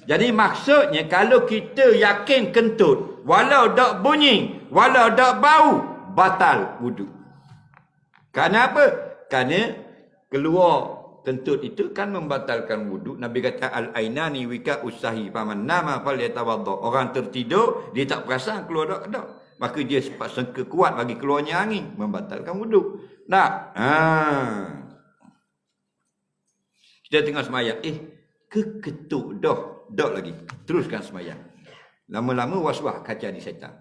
Jadi maksudnya kalau kita yakin kentut, walau tak bunyi, walau tak bau, batal wuduk. Kerana apa? Kerana keluar kentut itu kan membatalkan wuduk. Nabi kata al-ainani wika usahi faman nama falyatawadda. Orang tertidur, dia tak perasan keluar tak. Maka dia sangka kuat bagi keluarnya angin, membatalkan wuduk. Tak? Kita tengah semayang, keketuk dah lagi. Teruskan semayang. Lama-lama was-was kaca di syaitan.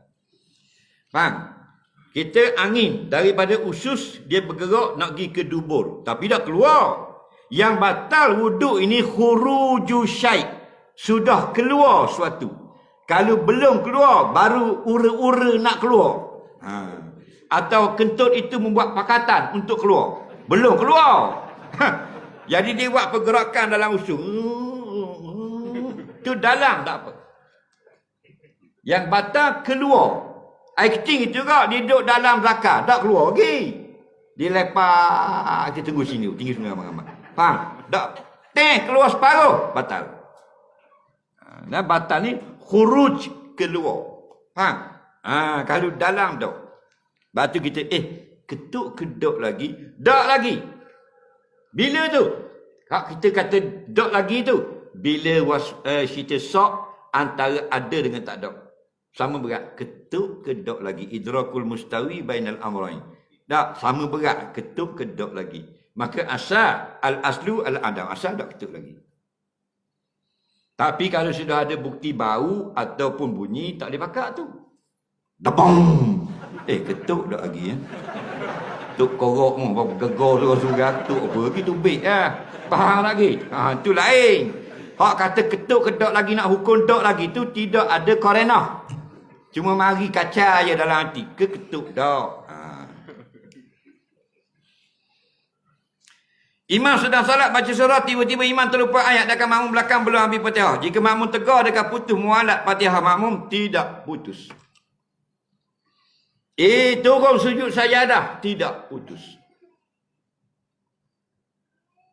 Faham? Kita angin daripada usus, dia bergerak nak pergi ke dubur, tapi dah keluar. Yang batal wuduk ini khuruju syai'. Sudah keluar suatu. Kalau belum keluar, baru ura-ura nak keluar. Atau kentut itu membuat pakatan untuk keluar. Belum keluar. Jadi dia buat pergerakan dalam usus. Itu dalam tak apa. Yang batal keluar. Air kecil itu juga, dia duduk dalam zakar. Tak keluar lagi. Dia lepas. Kita tunggu sini. Tinggi sungai amat-amat. Faham? Tak. Keluar separuh. Batal. Dan batal ni khuruj keluar. Faham? Kalau dalam tak. Lepas tu kita ketuk kedok lagi. Tak lagi. Bila tu? Kita kata tak lagi tu. Bila kita sok antara ada dengan tak ada. Sama berat. Ketuk kedok lagi. Idrakul mustawi bainal amrain. Tak, sama berat. Ketuk kedok lagi. Maka asal, al-aslu al-adam. Asal tak ketuk lagi. Tapi kalau sudah ada bukti bau ataupun bunyi, tak boleh pakat tu. Dapang! Ketuk tak lagi ya. Tuk korok mu, gegar surah ketuk apa lagi tu baik lah. Faham lagi? Tu lain. Hak kata ketuk kedok lagi nak hukum dok lagi tu tidak ada korenah. Cuma mari kaca je dalam hati. Ketuk dok. Imam sedang salat baca surah, tiba-tiba imam terlupa ayat dekat makmum belakang belum habis Fatihah. Jika makmum tegar dekat putus mualat Fatihah makmum, tidak putus. Turun sujud sajadah, tidak putus.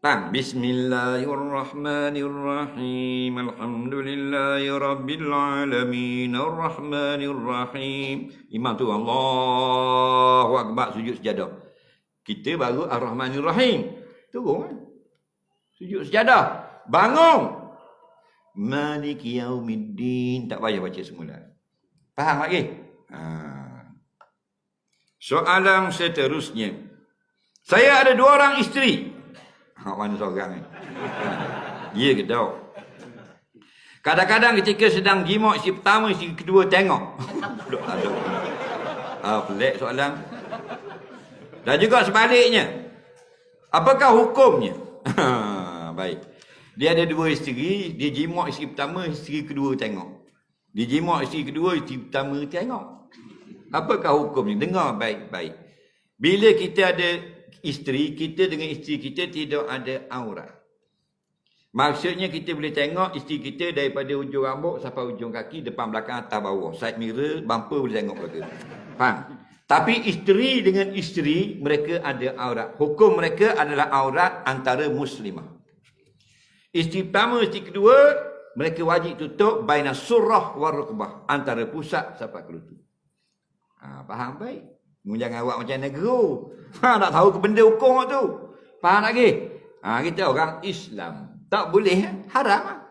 Bismillahirrahmanirrahim. Alhamdulillahirabbil arrahmanirrahim. Imam tu Allahu akbar sujud sajadah. Kita baru Ar-Rahmanir-Rahim. Turun. Sujud sajadah. Bangun. Maliki yaumiddin. Tak payah baca semula. Faham lagi? Soalan seterusnya. Saya ada 2 orang isteri. Mana seorang ni? Ya ke tak? Kadang-kadang ketika sedang jima isteri pertama, isteri kedua tengok. Pelik soalan. Dan juga sebaliknya. Apakah hukumnya? Baik. Dia ada 2 isteri, dia jima isteri pertama, isteri kedua tengok. Dia jima isteri kedua, isteri pertama tengok. Apakah hukumnya? Dengar baik-baik. Bila kita ada isteri, kita dengan isteri kita tidak ada aurat. Maksudnya kita boleh tengok isteri kita daripada ujung rambut sampai ujung kaki, depan belakang atas bawah. Side mirror, bumper boleh tengok belakang. Faham? Tapi isteri dengan isteri, mereka ada aurat. Hukum mereka adalah aurat antara muslimah. Isteri pertama, isteri kedua, mereka wajib tutup baina surrah wa rukbah. Antara pusat sampai ke lutut. Faham baik? Jangan awak macam negro. Tak tahu ke benda hukum tu. Faham lagi? Kita orang Islam. Tak boleh, haram.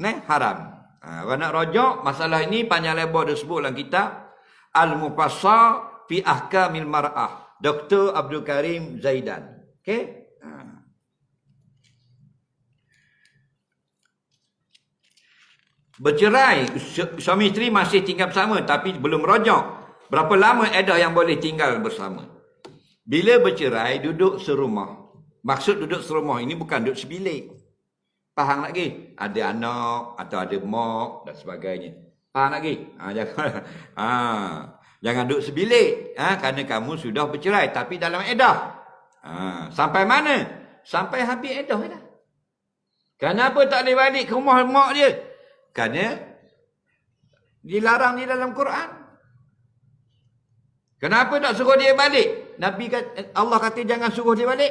Haram. Kalau nak rojok, masalah ini panjang lebar dia sebut dalam kitab Al-Mufassal fi Ahkamil Mar'ah. Dr. Abdul Karim Zaidan. Okey? Bercerai, suami isteri masih tinggal bersama tapi belum rojok. Berapa lama edah yang boleh tinggal bersama? Bila bercerai, duduk serumah. Maksud duduk serumah ini bukan duduk sebilik. Faham lagi? Ada anak atau ada mak dan sebagainya. Faham lagi? Jangan duduk sebilik. Kerana kamu sudah bercerai. Tapi dalam edah. Sampai mana? Sampai habis edah dah. Kenapa tak boleh balik ke rumah mak dia? Kerana dilarang di dalam Quran. Kenapa tak suruh dia balik? Allah kata jangan suruh dia balik.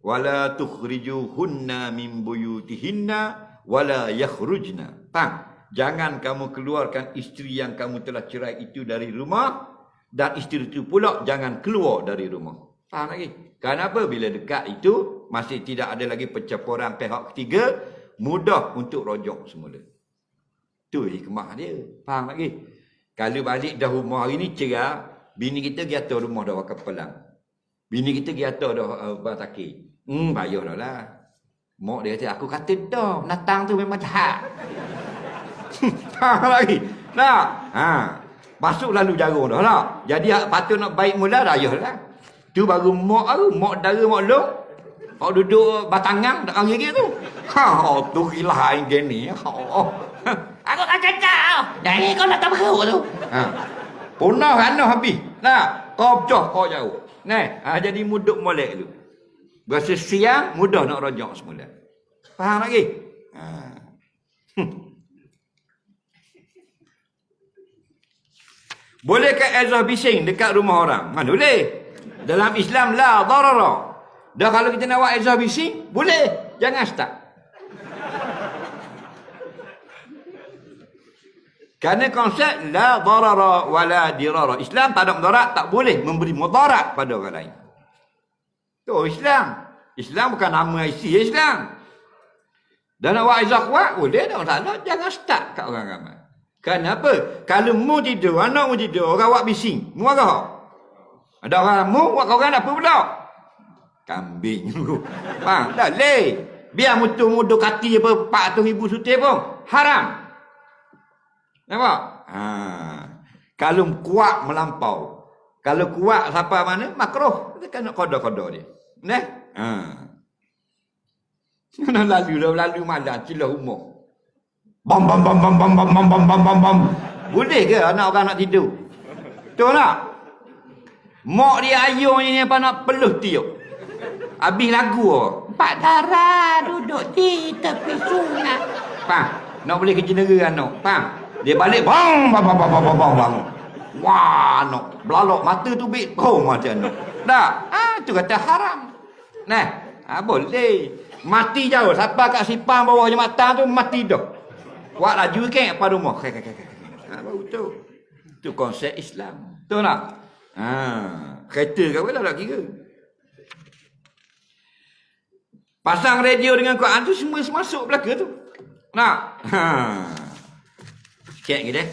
Wala tukhrijuhunna min buyutihinna wala yakhrujna. Faham? Jangan kamu keluarkan isteri yang kamu telah cerai itu dari rumah, dan isteri itu pula jangan keluar dari rumah. Faham lagi? Kenapa? Bila dekat itu masih tidak ada lagi pencampuran pihak ketiga, mudah untuk rojok semula. Itu hikmah dia. Faham lagi? Kalau balik dah rumah hari ni cerah, bini kita pergi atas rumah dah wakil pelang. Bini kita pergi atas dah batakir. Payah dah lah. Mak dia kata, aku kata dah, natang tu memang jahat. Faham lagi? Masuk lalu jarum dah lah. Jadi patut nak baik mula dah, lah. Tu baru mak dara, mak long. Kau duduk batangan, tak hari tu. Tu hilah yang gini. Aku tak cakap. Dari kau nak tak berkeruk tu. Punah ranah habis. Kau pecah, kau jauh. Jadi muduk molek tu. Berasa siang, mudah nak rojok semula. Faham lagi? Bolehkah ezah bising dekat rumah orang? Boleh. Dalam Islam, la darara. Dah kalau kita nak buat ezah bising, boleh. Jangan start. Kerana konsep la darara wala dirara. Islam tak ada mudarat, tak boleh memberi mudarat pada orang lain. Tu Islam. Islam bukan nama IC Islam. Dan nak buat izah kuat, boleh tak masalah. Jangan start kat orang ramai. Kenapa? Kalau mu tidur, anak mu tidur, orang awak bising, mu marah. Ada orang mu, awak orang apa pula? Kambing. Faham? Tak boleh. Biar mutu-mutu kati apa 400,000 sutil pun. Haram. Nampak? Kalau kuat melampau. Kalau kuat siapa mana, makruh. Kita kena kodoh-kodoh dia. Nah? Lalu malam, cilah rumah. Bam bam bam bam bam bam bam bam bam bam bam. Boleh ke anak orang nak tidur? Betul tak? Mak dia ayuh ni apa nak peluh tiup. Habis lagu Pak Dara duduk di tepi sungai. Faham? Nak boleh kerja negara anak. Faham? Dia balik bang bang bang bang bang bang bang. Wah, anak belalok mata tu bik kau macam anak. Tak? Tu kata haram. Nah, boleh. Mati jauh. Siapa kat sipang bawah jembatan tu mati dah. Buat laju ke apa rumah. Baru tu. Tu konsep Islam. Betul tak? Kereta ke apa tak kira. Pasang radio dengan Quran tu semua masuk belaka tu. Nak? Sikit lagi deh.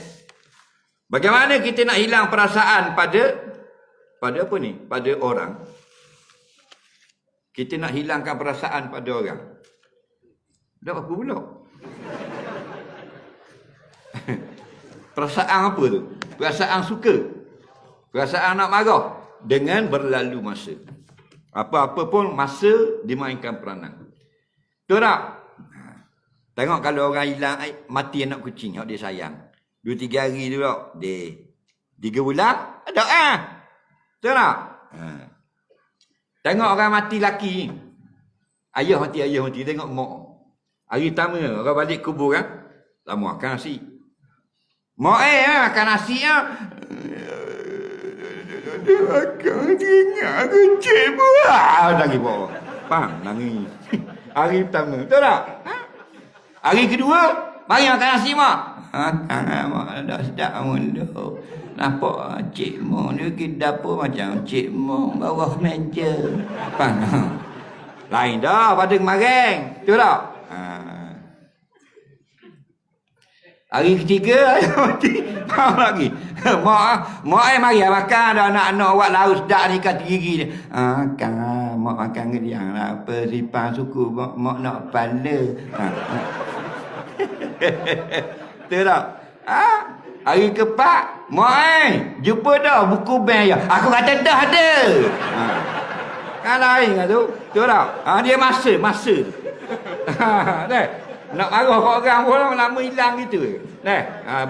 Bagaimana kita nak hilang perasaan pada apa ni? Pada orang. Kita nak hilangkan perasaan pada orang. Dah apa pula? Perasaan apa tu? Perasaan suka. Perasaan nak marah. Dengan berlalu masa. Apa-apa pun masa dimainkan peranan. Betul tak? Tengok kalau orang hilang mati anak kucing yang dia sayang. 2-3 hari tu tak? Dia 3 bulan ada Betul tak? Tengok orang mati laki. Ayah mati. Tengok mak. Hari pertama orang balik kubur kan. Lama makan nasi. Mak makan nasi Makan ingat kecil buah. Lagi bawah. Faham? Nangis. Hari pertama. Betul tak? Hari kedua, mari makan nasi mak. Mak dah sedap mundur. Nampak Cik Mong ni pergi dapur macam Cik Mong bawah meja. Faham? Lain dah pada kemarin. Betul tak? Hari ketiga, mati. Faham lagi? Mak mari makan dah anak-anak awak laut sedap ni kata gigi dia. Kan mak makan gediang lah. Apa sipang suku mak nak pala. Betul tak? Hari keempat, mak jumpa dah buku bank ya. Aku kata dah ada. Kan lain kan tu. Betul tak? Dia masa tu. Nak marah kat orang pun lama hilang gitu.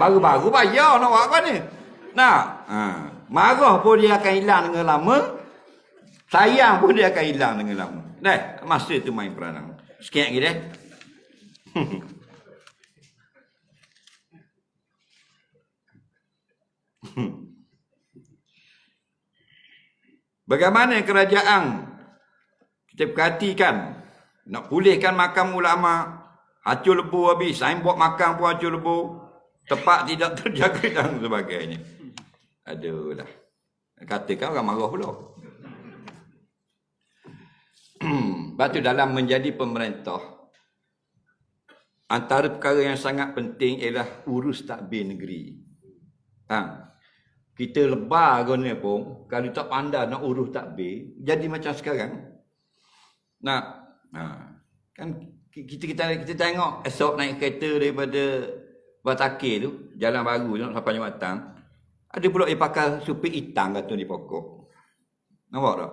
Baru-baru bayar nak buat apa ni? Marah pun dia akan hilang dengan lama. Sayang pun dia akan hilang dengan lama. Masa tu main peranan. Sikit lagi deh. Bagaimana kerajaan kita perhatikan nak pulihkan makam ulama, hacur lebu habis, signboard makam pun hacur lebu, tempat tidak terjaga dan sebagainya. Aduh lah. Katakan orang marah pula. Lepas tu dalam menjadi pemerintah, antara perkara yang sangat penting ialah urus tadbir negeri. Kita lebar guna pun, kalau tak pandai nak urus tadbir, jadi macam sekarang. Kan kita tengok esok naik kereta daripada Batakir tu, jalan baru tu nak sampai Jambatan. Ada pula dia pakai supir hitam kata di pokok. Nampak tak?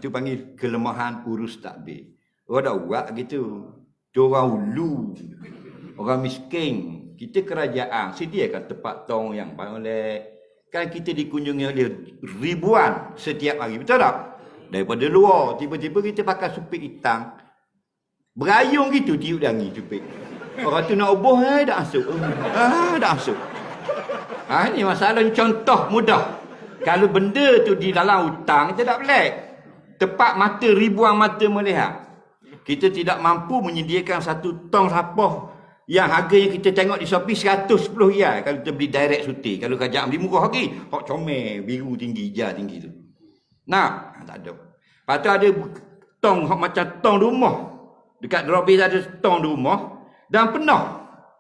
Itu panggil kelemahan urus tadbir. Orang dah buat gitu. Tu orang ulu. Orang miskin. Kita kerajaan sediakan tempat tong yang boleh. Kan kita dikunjungi oleh ribuan setiap hari. Betul tak? Daripada luar. Tiba-tiba kita pakai supir hitam. Berayung gitu tiup dangi supir. Orang tu nak ubuh, dah masuk. Dah masuk. Ini masalah contoh mudah. Kalau benda tu di dalam hutang, kita tak boleh. Tepat mata, ribuan mata melihat. Kita tidak mampu menyediakan satu tong sampah yang harganya kita tengok di Shopee 110 riyal. Kalau kita beli direct suti. Kalau kajak beli murah lagi. Hak comel, biru tinggi, hijau tinggi tu. Tak ada. Lepas tu ada tong macam tong rumah. Dekat Drobis ada tong rumah. Dan penuh.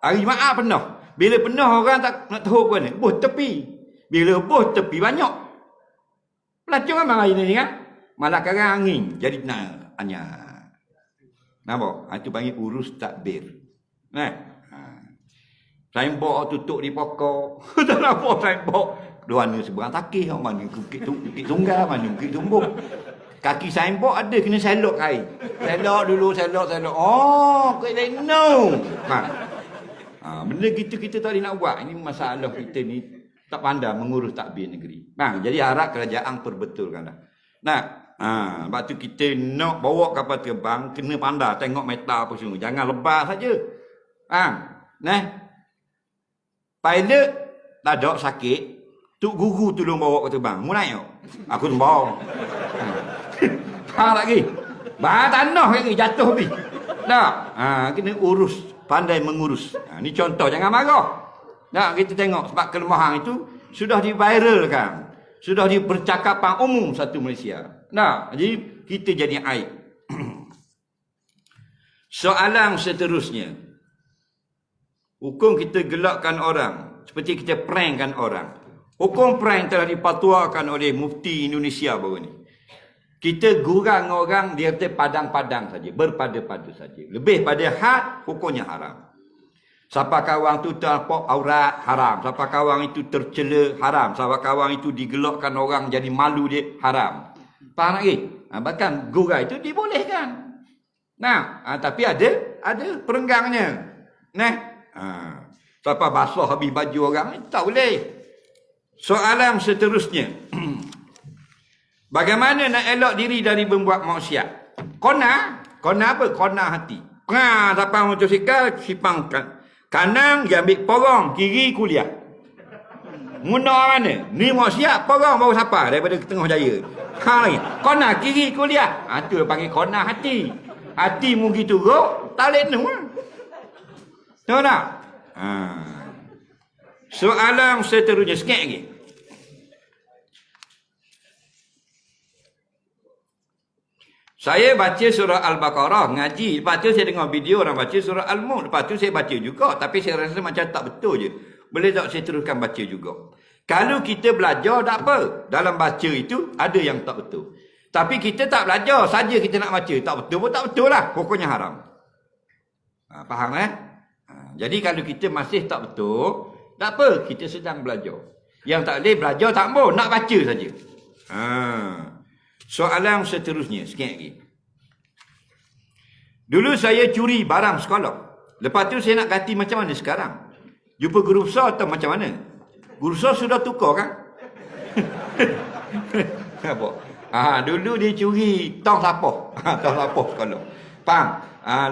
Hari Jumaat penuh. Bila penuh orang tak nak tahu ke mana? Buh tepi. Bila buh tepi banyak. Pelacung memang air ni kan? Malah karang angin. Jadi nak anyar. Nampak? Itu panggil urus takbir. Nah. Signboard tutup di pokok. Tak nampak signboard. Dua ni seberang takih. Mana bukit tunggal, mana bukit tumbuk. Kaki signboard ada kena selok air. Selok dulu, selok. Oh, kau no. Benda gitu kita tak boleh nak buat. Ini masalah kita ni tak pandai mengurus takbir negeri. Jadi harap kerajaan perbetulkanlah. Sebab tu kita nak bawa kapal terbang kena pandai tengok meta apa semua. Jangan lepas saja. Pilot tak ada sakit, tuk guru tolong bawa kapal terbang. Mu naik aku tembak. Lagi. Tanah lagi jatuh habis. Kena urus, pandai mengurus. Ni contoh, jangan marah. Kita tengok sebab kelemahan itu sudah diviralkan. Sudah di percakapan umum satu Malaysia. Jadi kita jadi aib. Soalan seterusnya. Hukum kita gelakkan orang. Seperti kita prankkan orang. Hukum prank telah dipatuakan oleh Mufti Indonesia baru ni. Kita gurang orang dia kata padang-padang saja. Berpada-pada saja. Lebih pada had, hukumnya haram. Siapa kawan tu terpok aurat, haram. Siapa kawan itu tercela, haram. Siapa kawan itu digelakkan orang jadi malu dia, haram. Faham lagi? Bahkan gurau itu dibolehkan. Tapi ada perenggangnya. Siapa basuh habis baju orang, tak boleh. Soalan seterusnya. Bagaimana nak elok diri dari membuat maksiat? Kona apa? Kona hati. Siapa motosikal, sipangkan. Kanan dia ambil porong, kiri kuliah. Muna mana? Ni maksiat, porong baru siapa daripada Tengah Jaya. Kona kiri kuliah. Tu panggil kona hati. Hati mu gitu go, tak boleh nu. Tahu tak? Soalan seterusnya sikit lagi. Saya baca surah Al-Baqarah, ngaji. Lepas tu saya dengar video orang baca surah Al-Mulk. Lepas tu saya baca juga. Tapi saya rasa macam tak betul je. Boleh tak saya teruskan baca juga. Kalau kita belajar, tak apa. Dalam baca itu, ada yang tak betul. Tapi kita tak belajar, saja kita nak baca. Tak betul pun tak betul lah. Hukumnya haram. Faham jadi kalau kita masih tak betul, tak apa. Kita sedang belajar. Yang tak boleh belajar, tak mau. Nak baca saja. Soalan seterusnya, sikit lagi. Dulu saya curi barang sekolah. Lepas tu saya nak ganti macam mana sekarang? Jumpa guru besar atau macam mana? Guru besar sudah tukar kan? Dulu dia curi tong sapoh. Tong sapoh sekolah. Faham?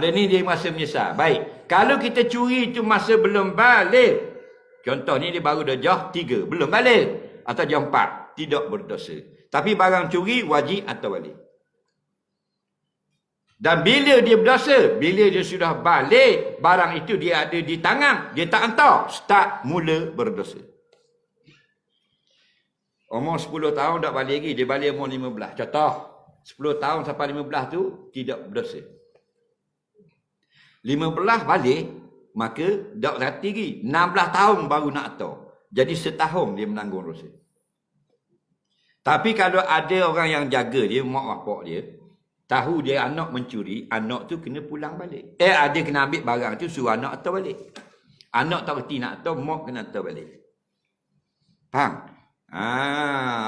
Dan ni dia masa menyesal. Baik. Kalau kita curi tu masa belum balik. Contoh ni dia baru darjah 3. Belum balik. Atau darjah 4. Tidak berdosa. Tapi barang curi wajib atau balik. Dan bila dia berdosa, bila dia sudah balik, barang itu dia ada di tangan, dia tak hantar, start mula berdosa. Umur 10 tahun tak balik lagi, dia balik umur 15. Contoh, 10 tahun sampai 15 tu tidak berdosa. 15 balik, maka tak berhati lagi. 16 tahun baru nak hantar. Jadi setahun dia menanggung dosa. Tapi kalau ada orang yang jaga dia, mak bapak dia, tahu dia anak mencuri, anak tu kena pulang balik. Dia kena ambil barang tu, suruh anak hantar balik. Anak tak reti nak hantar, mak kena hantar balik. Faham?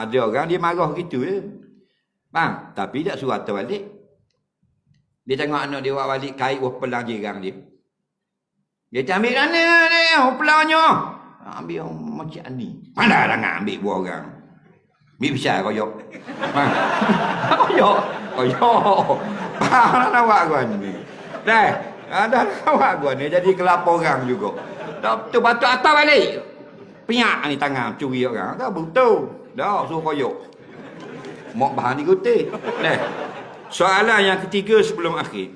Ada orang dia marah gitu je. Faham? Tapi tak suruh hantar balik. Dia tengok anak dia buat balik, kait pelang jirang dia. Dia tak ambil mana ni, pelangnya. Ambil macam ni. Mana dah nak ambil buah orang. Ambil pisau koyok. Koyok. Dah nak buat gua ni. Dah nak buat gua ni jadi kelapa orang juga. Tak betul patut atas balik. Piak ni tangan curi orang. Tak betul. Dah suruh koyok. Mak bahan dikutip. Dah. Soalan yang ketiga sebelum akhir.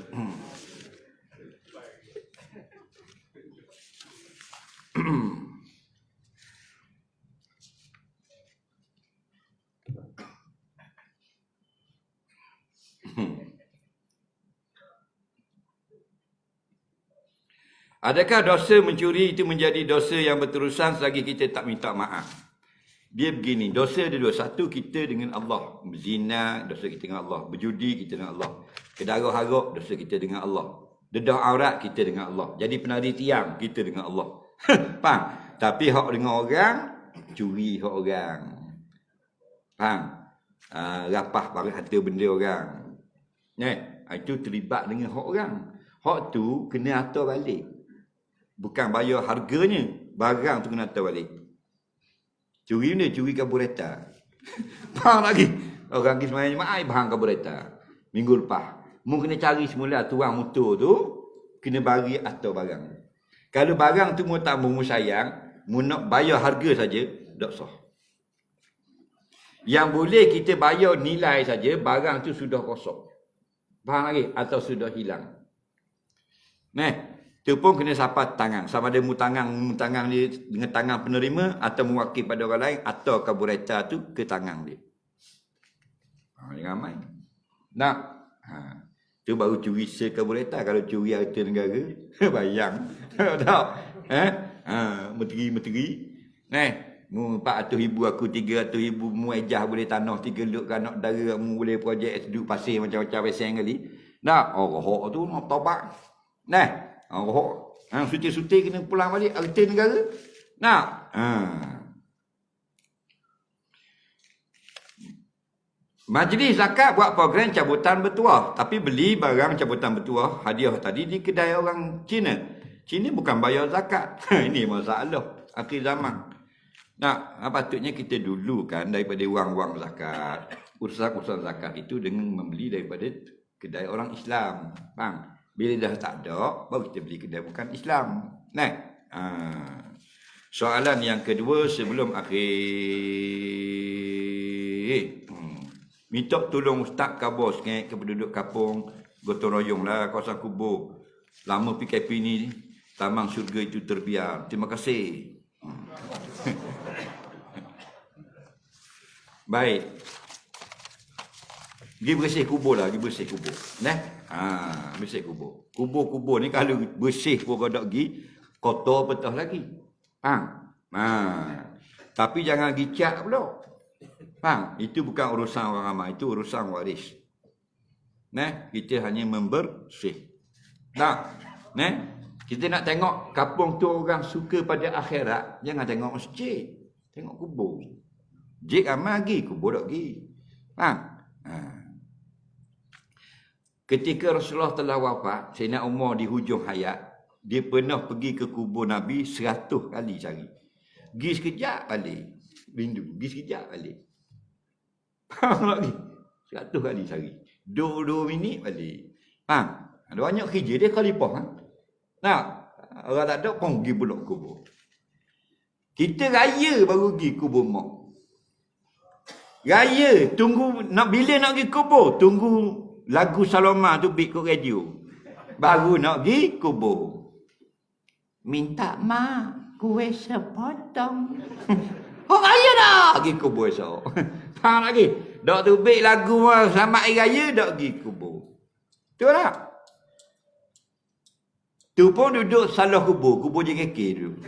Adakah dosa mencuri itu menjadi dosa yang berterusan selagi kita tak minta maaf? Dia begini, dosa ada dua. Satu, kita dengan Allah. Berzina, dosa kita dengan Allah. Berjudi, kita dengan Allah. Kedarah-harap, dosa kita dengan Allah. Dedah aurat, kita dengan Allah. Jadi penari tiang, kita dengan Allah. Faham? Tapi hak dengan orang, curi hak orang. Faham? Rapah barang harta benda orang. Itu terlibat dengan hak orang. Hak tu kena atur balik. Bukan bayar harganya, barang tu kena atur balik. Curi ni, curi karbureta. Faham lagi? Orang pergi semayang Jumaat, bahan karbureta. Minggu lepas. Mu kena cari semula tuang motor tu, kena bagi atur barang. Kalau barang tu mu tak mu sayang, mu nak bayar harga saja, tak sah. Yang boleh kita bayar nilai saja, barang tu sudah kosong. Faham lagi? Atau sudah hilang. Tu pun kena sapat tangan. Sama ada mu tangan dia dengan tangan penerima atau mewakil pada orang lain atau karbureta tu ke tangan dia. Jangan main. Nak? Tu baru curi karbureta. Kalau curi harta negara, bayang. Tak? Menteri. Mu 400,000 aku 300,000 mu ejah boleh tanah 3 luk anak dara mu boleh projek duduk pasir macam-macam pesen kali. Nak? Rohok tu nak taubat. Rohok. Suti-suti kena pulang balik harta negara. Nak? Majlis zakat buat program cabutan bertuah. Tapi beli barang cabutan bertuah hadiah tadi di kedai orang Cina. Cina bukan bayar zakat. Ini masalah akhir zaman. Patutnya kita dulu kan daripada wang-wang zakat. Urusan-urusan zakat itu dengan membeli daripada kedai orang Islam. Faham? Bila dah tak ada, baru kita beli kedai bukan Islam. Soalan yang kedua sebelum akhir. Minta tolong Ustaz khabar sikit ke penduduk kampung gotong royong lah kawasan kubur. Lama PKP ni, taman syurga itu terbiar. Terima kasih. Baik. Pergi bersih kubur lah, bersih kubur. Bersih kubur. Kubur-kubur ni kalau bersih pun kau tak pergi, kotor petah lagi. Faham? Tapi jangan gicat pula. Faham? Itu bukan urusan orang ramai, itu urusan waris. Kita hanya membersih. Kita nak tengok kampung tu orang suka pada akhirat, jangan tengok masjid. Tengok kubur. Jik amal lagi, kubur tak pergi. Faham? Ketika Rasulullah telah wafat, Sayyidina Umar di hujung hayat, dia pernah pergi ke kubur Nabi 100 kali cari. Pergi sekejap balik. Rindu. Pergi sekejap balik. Faham lagi? 100 kali cari. 2 minit balik. Faham? Ada banyak kerja dia khalifah. Orang tak ada pun pergi pulak kubur. Kita raya baru pergi kubur mak. Raya. Tunggu. Bila nak pergi kubur? Tunggu lagu Saloma tu beat kat radio. Baru nak pergi kubur. Minta mak kuih sepotong. Raya dah pergi kubur esok. Faham lagi? Dok tu beat lagu selamat hari raya, dok pergi kubur. Betul tak? Tu pun duduk salah kubur JKK dulu.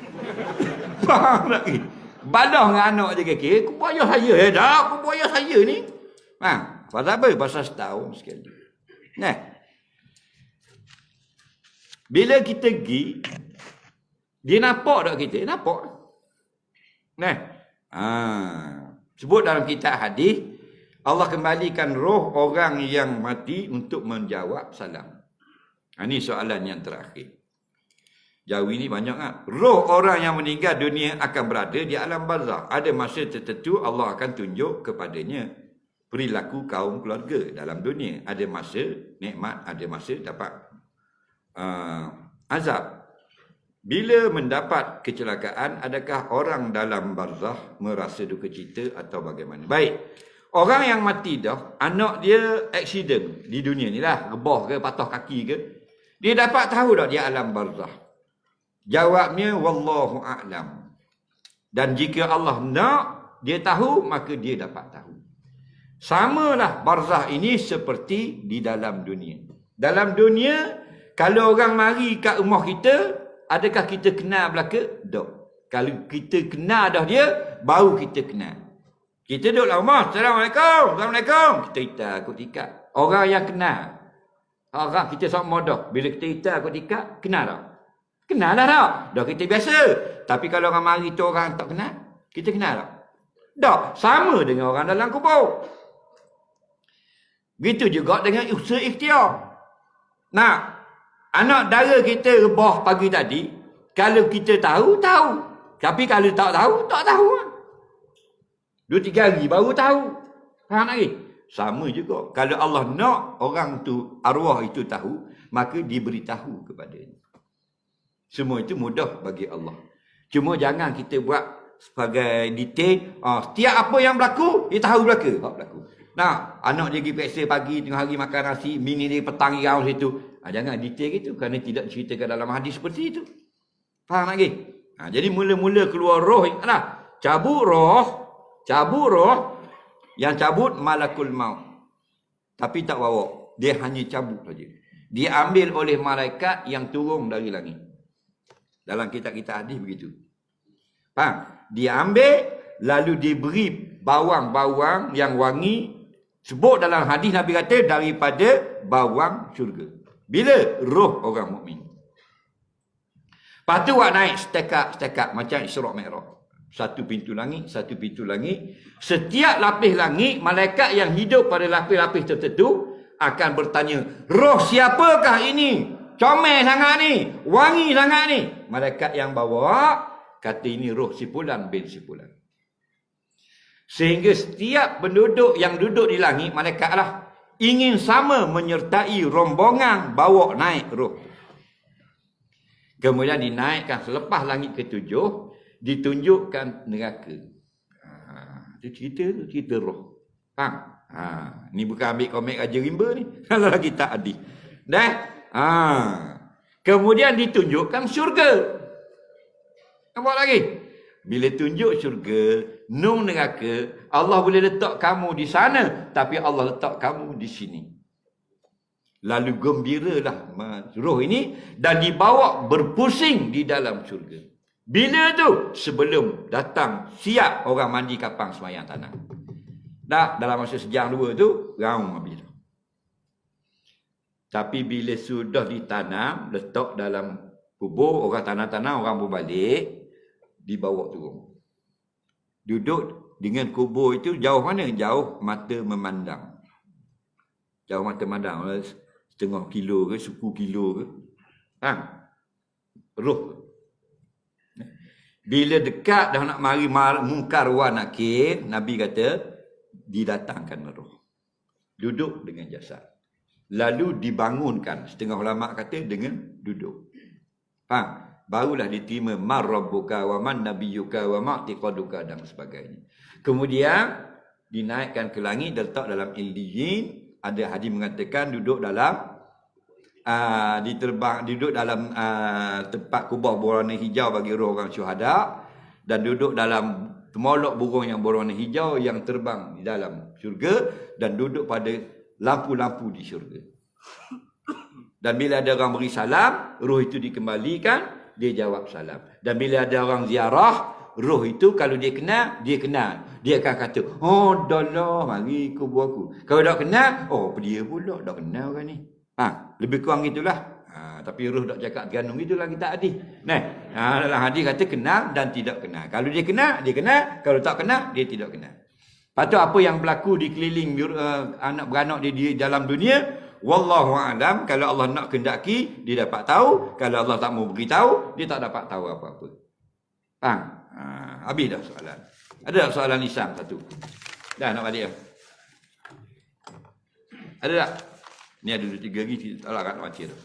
Faham lagi? Balah dengan anak JKK, kubur ayah saya dah, kubur ayah saya ni. Pasal apa? Pasal setahun sekali. Bila kita pergi, dia nampak tak kita? Nampak. Sebut dalam kitab hadis, Allah kembalikan roh orang yang mati untuk menjawab salam. Ini soalan yang terakhir. Jauh ini banyak kan? Roh orang yang meninggal dunia akan berada di alam barzakh. Ada masa tertentu Allah akan tunjuk kepadanya perilaku kaum keluarga dalam dunia. Ada masa nikmat, ada masa dapat azab. Bila mendapat kecelakaan, adakah orang dalam barzakh merasa duka cita atau bagaimana? Baik. Orang yang mati dah, anak dia aksiden di dunia ni lah, rebah ke, patah kaki ke, dia dapat tahu tak dia alam barzakh? Jawabnya, wallahu a'lam. Dan jika Allah nak dia tahu, maka dia dapat tahu. Samalah barzakh ini seperti di dalam dunia. Dalam dunia, kalau orang mari kat rumah kita, Adakah kita kenal belaka? Tak. Kalau kita kenal dah dia, baru kita kenal. Kita duduk lama, Assalamualaikum, Assalamualaikum. Kita hitam akut tikak. Orang yang kenal. Orang kita sama dah. Bila kita hitam akut tikak, kenal tak? Kenal dah tak? Dah kita biasa. Tapi kalau orang mari tu orang tak kenal, kita kenal tak? Tak. Sama dengan orang dalam kubur. Begitu juga dengan usaha ikhtiar. Nah, anak dara kita rebah pagi tadi, kalau kita tahu, tahu. Tapi kalau tak tahu, tak tahu. 2-3 hari baru tahu. Faham lagi? Sama juga. Kalau Allah nak orang tu, arwah itu tahu, maka diberitahu kepadanya. Semua itu mudah bagi Allah. Cuma jangan kita buat sebagai detail. Setiap apa yang berlaku, dia tahu berlaku. Nah, anak dia pergi peksa pagi, tengah hari makan nasi, bini dia petang irau situ. Jangan detail gitu, kerana tidak diceritakan dalam hadis seperti itu. Faham lagi? Jadi mula-mula keluar roh, cabut roh, yang cabut malakul maut. Tapi tak bawa, dia hanya cabut saja. Dia ambil oleh malaikat yang turun dari langit. Dalam kitab-kitab hadis begitu. Faham? Dia ambil, lalu diberi bawang-bawang yang wangi. Sebut dalam hadis Nabi kata daripada bawang syurga. Bila? Roh orang mukmin. Lepas tu buat naik stekak macam Isra' Mi'raj. Satu pintu langit. Setiap lapis langit, malaikat yang hidup pada lapis-lapis tertentu akan bertanya, roh siapakah ini? Comel sangat ni, wangi sangat ni. Malaikat yang bawa kata ini roh si fulan bin si fulan. Sehingga setiap penduduk yang duduk di langit, malaikatlah ingin sama menyertai rombongan bawa naik roh. Kemudian dinaikkan selepas langit ketujuh, ditunjukkan neraka. Itu cerita roh. Faham? Ni bukan ambil komik Raja Rimba ni. Kalau kita hadis. Kemudian ditunjukkan syurga. Apa lagi? Bila tunjuk syurga, nun neraka, Allah boleh letak kamu di sana, tapi Allah letak kamu di sini. Lalu gembiralah roh ini dan dibawa berpusing di dalam syurga. Bila tu? Sebelum datang siap orang mandi kapang semayang tanah. Dah dalam masa sejam dua tu, raung habis. Tapi bila sudah ditanam, letak dalam kubur, orang tanam-tanam, orang berbalik, dibawa turun. Duduk dengan kubur itu jauh mana? Jauh mata memandang. Jauh mata memandang. Setengah kilo ke, 10 kilo ke. Roh. Bila dekat dah nak mari mungkar wa nakir, Nabi kata, didatangkan roh. Duduk dengan jasad. Lalu dibangunkan. Setengah ulama kata dengan duduk. Barulah diterima man rabbuka wa man nabiyyuka wa ma'tiqaduka dan sebagainya. Kemudian dinaikkan ke langit, letak dalam illiyin. Ada hadis mengatakan duduk dalam duduk dalam tempat kubah berwarna hijau bagi roh orang syuhada, dan duduk dalam temolok burung yang berwarna hijau yang terbang di dalam syurga, dan duduk pada lampu-lampu di syurga. Dan bila ada orang beri salam, roh itu dikembalikan, dia jawab salam. Dan bila ada orang ziarah, roh itu kalau dia kenal. Dia akan kata, oh dah lah, mari kubur aku. Kalau tak kenal, oh dia pula dah kenal orang ni. Lebih kurang gitulah. Tapi roh tak cakap ganung gitulah kita hadis. Dalam hadis kata kenal dan tidak kenal. Kalau dia kenal, dia kenal. Kalau tak kenal, dia tidak kenal. Lepas tu apa yang berlaku di keliling anak beranak dia di dalam dunia, wallahu a'lam. Kalau Allah nak kehendaki, dia dapat tahu. Kalau Allah tak mau beritahu, dia tak dapat tahu apa-apa. Habis dah soalan. Ada tak soalan Isam satu? Dah nak balik dah. Ada tak? Ni ada 2-3 lagi, tak lah nak baca tu.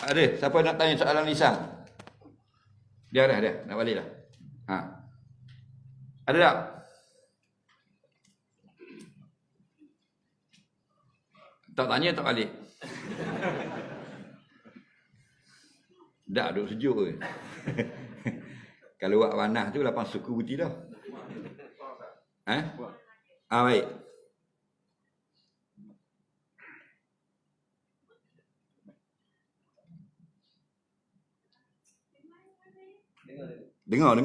Ada? Siapa nak tanya soalan Isam? Dia ada. Nak balik dah. Ada tak? Tak tanya, tak balik. Dah duduk sejuk ke? Kalau buat panas tu lapang suku putih dah. Baik. Dengar.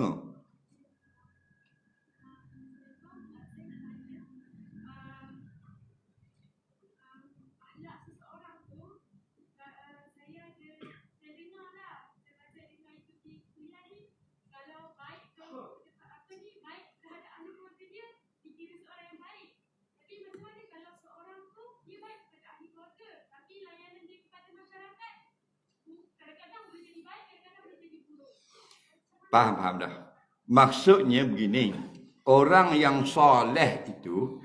Faham dah. Maksudnya begini. Orang yang soleh itu,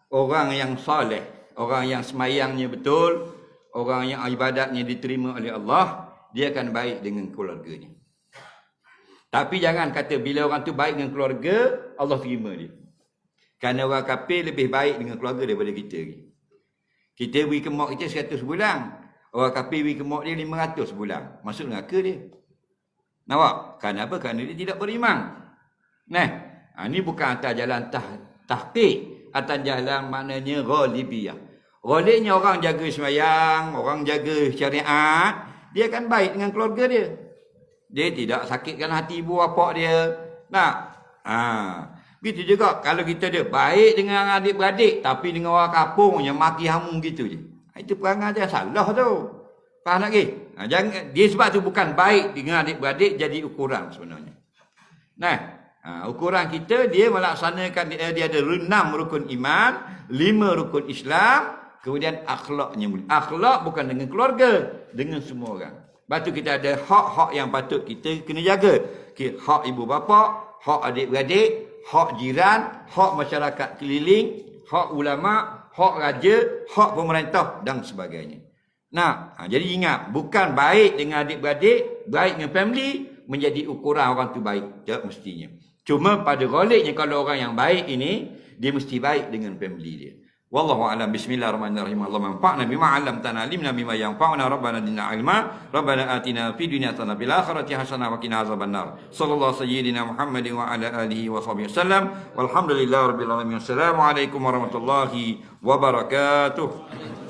orang yang soleh, orang yang semayangnya betul, orang yang ibadatnya diterima oleh Allah, dia akan baik dengan keluarganya. Tapi jangan kata bila orang tu baik dengan keluarga, Allah terima dia. Kerana orang kafir lebih baik dengan keluarga daripada kita. Kita beri ke mak kita 100 sebulan. Orang kafir beri ke mak dia 500 sebulan. Masuk neraka dia. Nampak? Kenapa? Kerana dia tidak beriman. Ini bukan atas jalan tahqiq. Atas jalan maknanya ghalibiyah. Ghalibnya orang jaga sembahyang, orang jaga syariat, dia akan baik dengan keluarga dia. Dia tidak sakitkan hati ibu bapa dia. Begitu juga kalau kita dia baik dengan adik-beradik, tapi dengan orang kampung yang maki hamu gitu je. Itu perangai dia salah tu. Faham tak ke? Jangan, dia sebab tu bukan baik dengan adik-beradik jadi ukuran sebenarnya. Ukuran kita dia melaksanakan dia ada 6 rukun iman, 5 rukun Islam, kemudian akhlaknya mulia. Akhlak bukan dengan keluarga, dengan semua orang. Lepas tu kita ada hak-hak yang patut kita kena jaga. Hak ibu bapa, hak adik-beradik, hak jiran, hak masyarakat keliling, hak ulama, hak raja, hak pemerintah dan sebagainya. Jadi ingat, bukan baik dengan adik-beradik, baik dengan family menjadi ukuran orang tu baik. Tak mestinya. Cuma pada ghalibnya kalau orang yang baik ini, dia mesti baik dengan family dia. Wallahu a'lam. Bismillahirrahmanirrahim. Allahumma anfa'na bima 'allamtana, 'allimna bima yanfa'una, rabbana zidna 'ilma, rabbana atina fid dunya hasanah fil akhirati hasanah wa qina azabannar. Sallallahu sayyidina Muhammadin wa ala alihi wa sahbihi wasallam. Walhamdulillahirabbil alamin. Assalamualaikum warahmatullahi wabarakatuh.